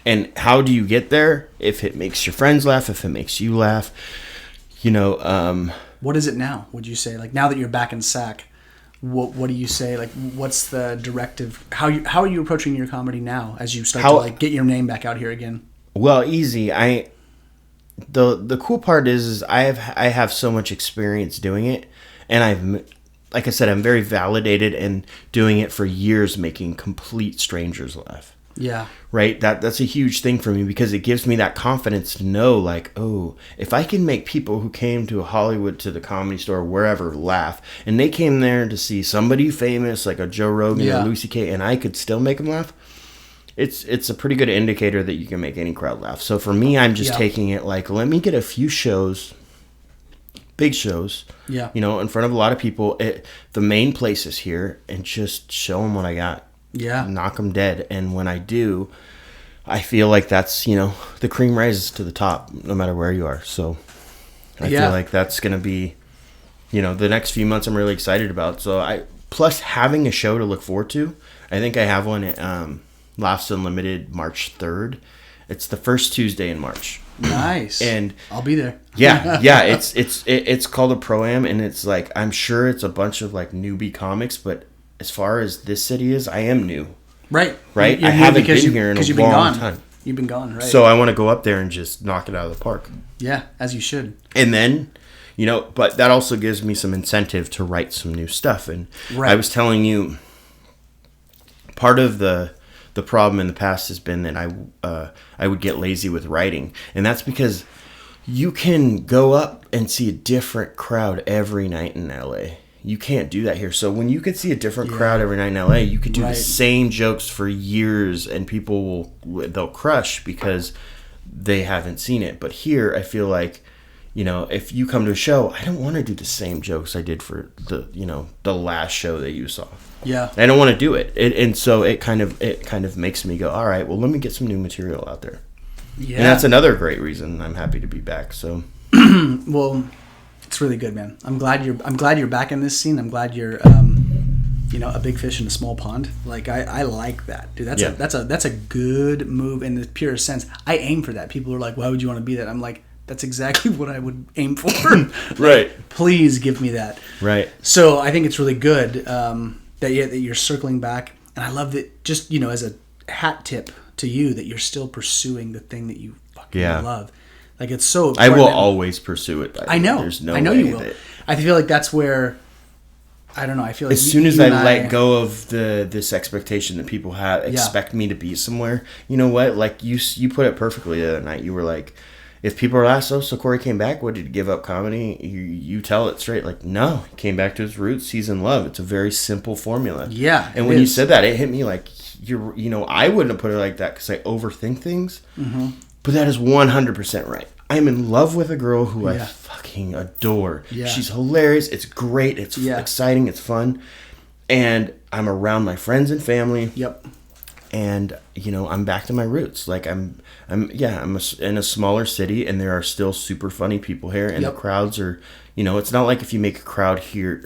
And how do you get there? If it makes your friends laugh, if it makes you laugh, what is it now? Would you say, like, now that you're back in Sac, what do you say? Like, what's the directive? How are you approaching your comedy now as you start to like get your name back out here again? Well, easy. The cool part is I have so much experience doing it, and like I said, I'm very validated in doing it for years, making complete strangers laugh. Yeah. Right? That's a huge thing for me because it gives me that confidence to know, like, oh, if I can make people who came to Hollywood, to the Comedy Store, wherever, laugh, and they came there to see somebody famous like a Joe Rogan or Lucy Kay, and I could still make them laugh, it's a pretty good indicator that you can make any crowd laugh. So for me, I'm just taking it like, let me get a few shows, big shows, you know, in front of a lot of people, the main places here, and just show them what I got. Yeah. Knock them dead. And when I do, I feel like that's, you know, the cream rises to the top no matter where you are. So I feel like that's going to be, you know, the next few months I'm really excited about. So plus having a show to look forward to. I think I have one at Laughs Unlimited March 3rd. It's the first Tuesday in March. Nice. And I'll be there. Yeah. It's called a Pro-Am, and it's like, I'm sure it's a bunch of like newbie comics, but as far as this city is, I am new. Right. I haven't been here in a long time. You've been gone, right? So I want to go up there and just knock it out of the park. Yeah, as you should. And then, you know, but that also gives me some incentive to write some new stuff. And I was telling you, part of the problem in the past has been that I would get lazy with writing. And that's because you can go up and see a different crowd every night in LA. You can't do that here. So when you could see a different crowd every night in LA, you could do the same jokes for years, and people they'll crush because they haven't seen it. But here, I feel like, you know, if you come to a show, I don't want to do the same jokes I did for the last show that you saw. Yeah, I don't want to do it. And so it kind of makes me go, all right, well, let me get some new material out there. Yeah, and that's another great reason I'm happy to be back. So, well. It's really good, man. I'm glad you're back in this scene. I'm glad you're, you know, a big fish in a small pond. Like I like that, dude. That's a good move in the purest sense. I aim for that. People are like, "Why would you want to be that?" I'm like, that's exactly what I would aim for. Right. Please give me that. Right. So I think it's really good that you're circling back, and I love that. Just, you know, as a hat tip to you, that you're still pursuing the thing that you fucking love. Like, it's so important. I will always pursue it. I know. There's no I know you will. I feel like that's where, I don't know, I feel like as soon as I let go of this expectation that people expect me to be somewhere, you know what? Like, you put it perfectly the other night. You were like, if people are asked, so Cory came back, what, did he give up comedy? You tell it straight. Like, no, he came back to his roots. He's in love. It's a very simple formula. Yeah. And when you said that, it hit me like, you know, I wouldn't have put it like that because I overthink things. Mm-hmm. But that is 100% right. I'm in love with a girl who I fucking adore. Yeah. She's hilarious. It's great. It's exciting. It's fun. And I'm around my friends and family. Yep. And, you know, I'm back to my roots. Like, I'm in a smaller city, and there are still super funny people here. And the crowds are, you know, it's not like if you make a crowd here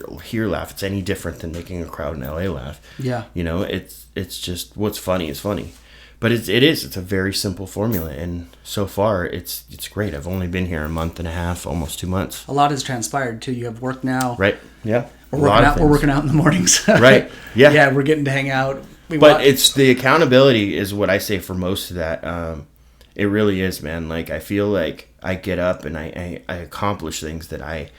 laugh, it's any different than making a crowd in LA laugh. Yeah. You know, it's just what's funny is funny. But it's a very simple formula, and so far it's great. I've only been here a month and a half, almost 2 months. A lot has transpired too. You have work now, right? Yeah, we're working out in the mornings, right? Yeah, yeah, we're getting to hang out. But it's the accountability is what I say for most of that. It really is, man. Like, I feel like I get up and I accomplish things that I.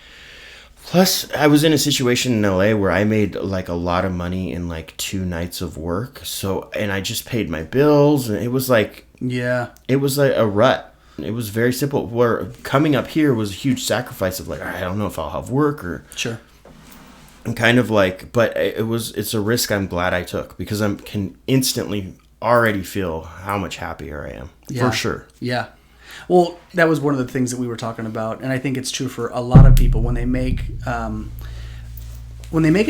Plus, I was in a situation in LA where I made like a lot of money in like 2 nights of work. So, and I just paid my bills, and it was like, it was like a rut. It was very simple. Where coming up here was a huge sacrifice of like, I don't know if I'll have work or I'm kind of like, but it's a risk I'm glad I took because I can instantly already feel how much happier I am for sure. Yeah. Well, that was one of the things that we were talking about, and I think it's true for a lot of people when they make a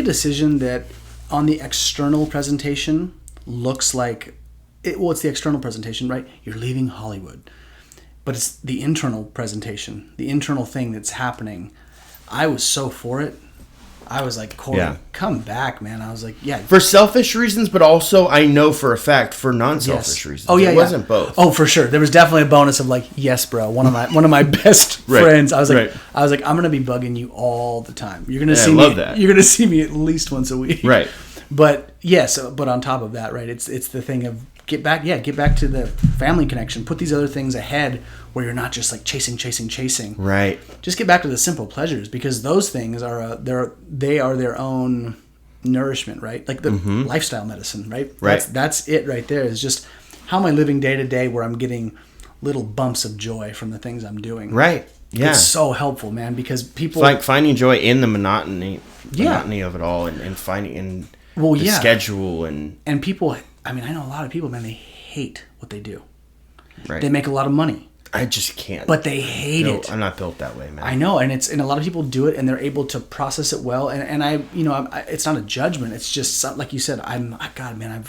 decision that on the external presentation looks like it's the external presentation, right? You're leaving Hollywood, but it's the internal presentation, the internal thing that's happening. I was so for it. I was like, Cory, come back, man. I was like, yeah. For selfish reasons, but also I know for a fact for non-selfish reasons. Oh, yeah, it wasn't both. Oh, for sure. There was definitely a bonus of like, yes, bro. One of my best friends. I was like, I'm gonna be bugging you all the time. You're gonna see me. I love that. You're gonna see me at least once a week. Right. But yes, but on top of that, right? It's the thing of get back to the family connection. Put these other things ahead where you're not just like chasing. Right. Just get back to the simple pleasures because those things are they are their own nourishment, right? Like the lifestyle medicine, right? Right. That's it right there. Is just how am I living day to day where I'm getting little bumps of joy from the things I'm doing. Right. Yeah. It's so helpful, man, because people like finding joy in the monotony of it all and finding in the schedule and people I mean, I know a lot of people, man, they hate what they do. Right. They make a lot of money. I just can't. But they hate it. I'm not built that way, man. I know, and a lot of people do it, and they're able to process it well. And it's not a judgment. It's just something, like you said. God, man,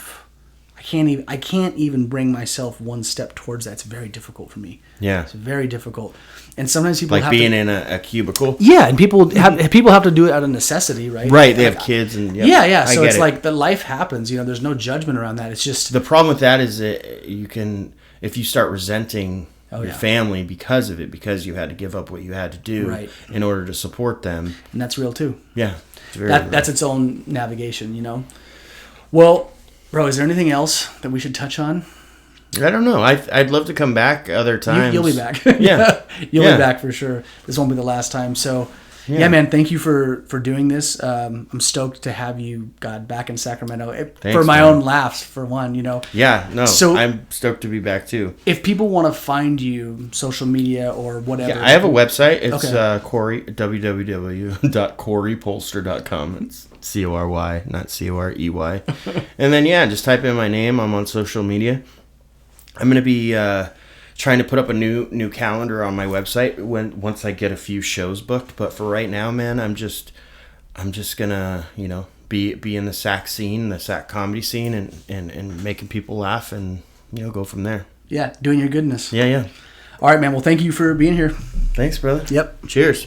I can't even bring myself one step towards that. It's very difficult for me. Yeah, it's very difficult. And sometimes people like being in a cubicle. Yeah, and people have to do it out of necessity, right? Right. They have kids, and yeah. So it's like the life happens. There's no judgment around that. It's just the problem with that is that you can, if you start resenting your family because of it, because you had to give up what you had to do in order to support them. And that's real too. Yeah. That's its own navigation, Well, bro, is there anything else that we should touch on? I don't know. I'd love to come back other times. You'll be back. Yeah. You'll be back for sure. This won't be the last time. So, yeah, man, thank you for doing this. I'm stoked to have you, back in Sacramento. Thanks, for my own laughs, for one, Yeah, no, so, I'm stoked to be back, too. If people want to find you, social media or whatever. Yeah, I have a website. It's Cory, www.corypolster.com. It's Cory, not Corey. And then, just type in my name. I'm on social media. I'm going to be trying to put up a new calendar on my website once I get a few shows booked. But for right now, man, I'm just gonna be in the Sac scene, the Sac comedy scene, and making people laugh, and go from there. Yeah, doing your goodness. Yeah. All right, man. Well, thank you for being here. Thanks, brother. Yep. Cheers.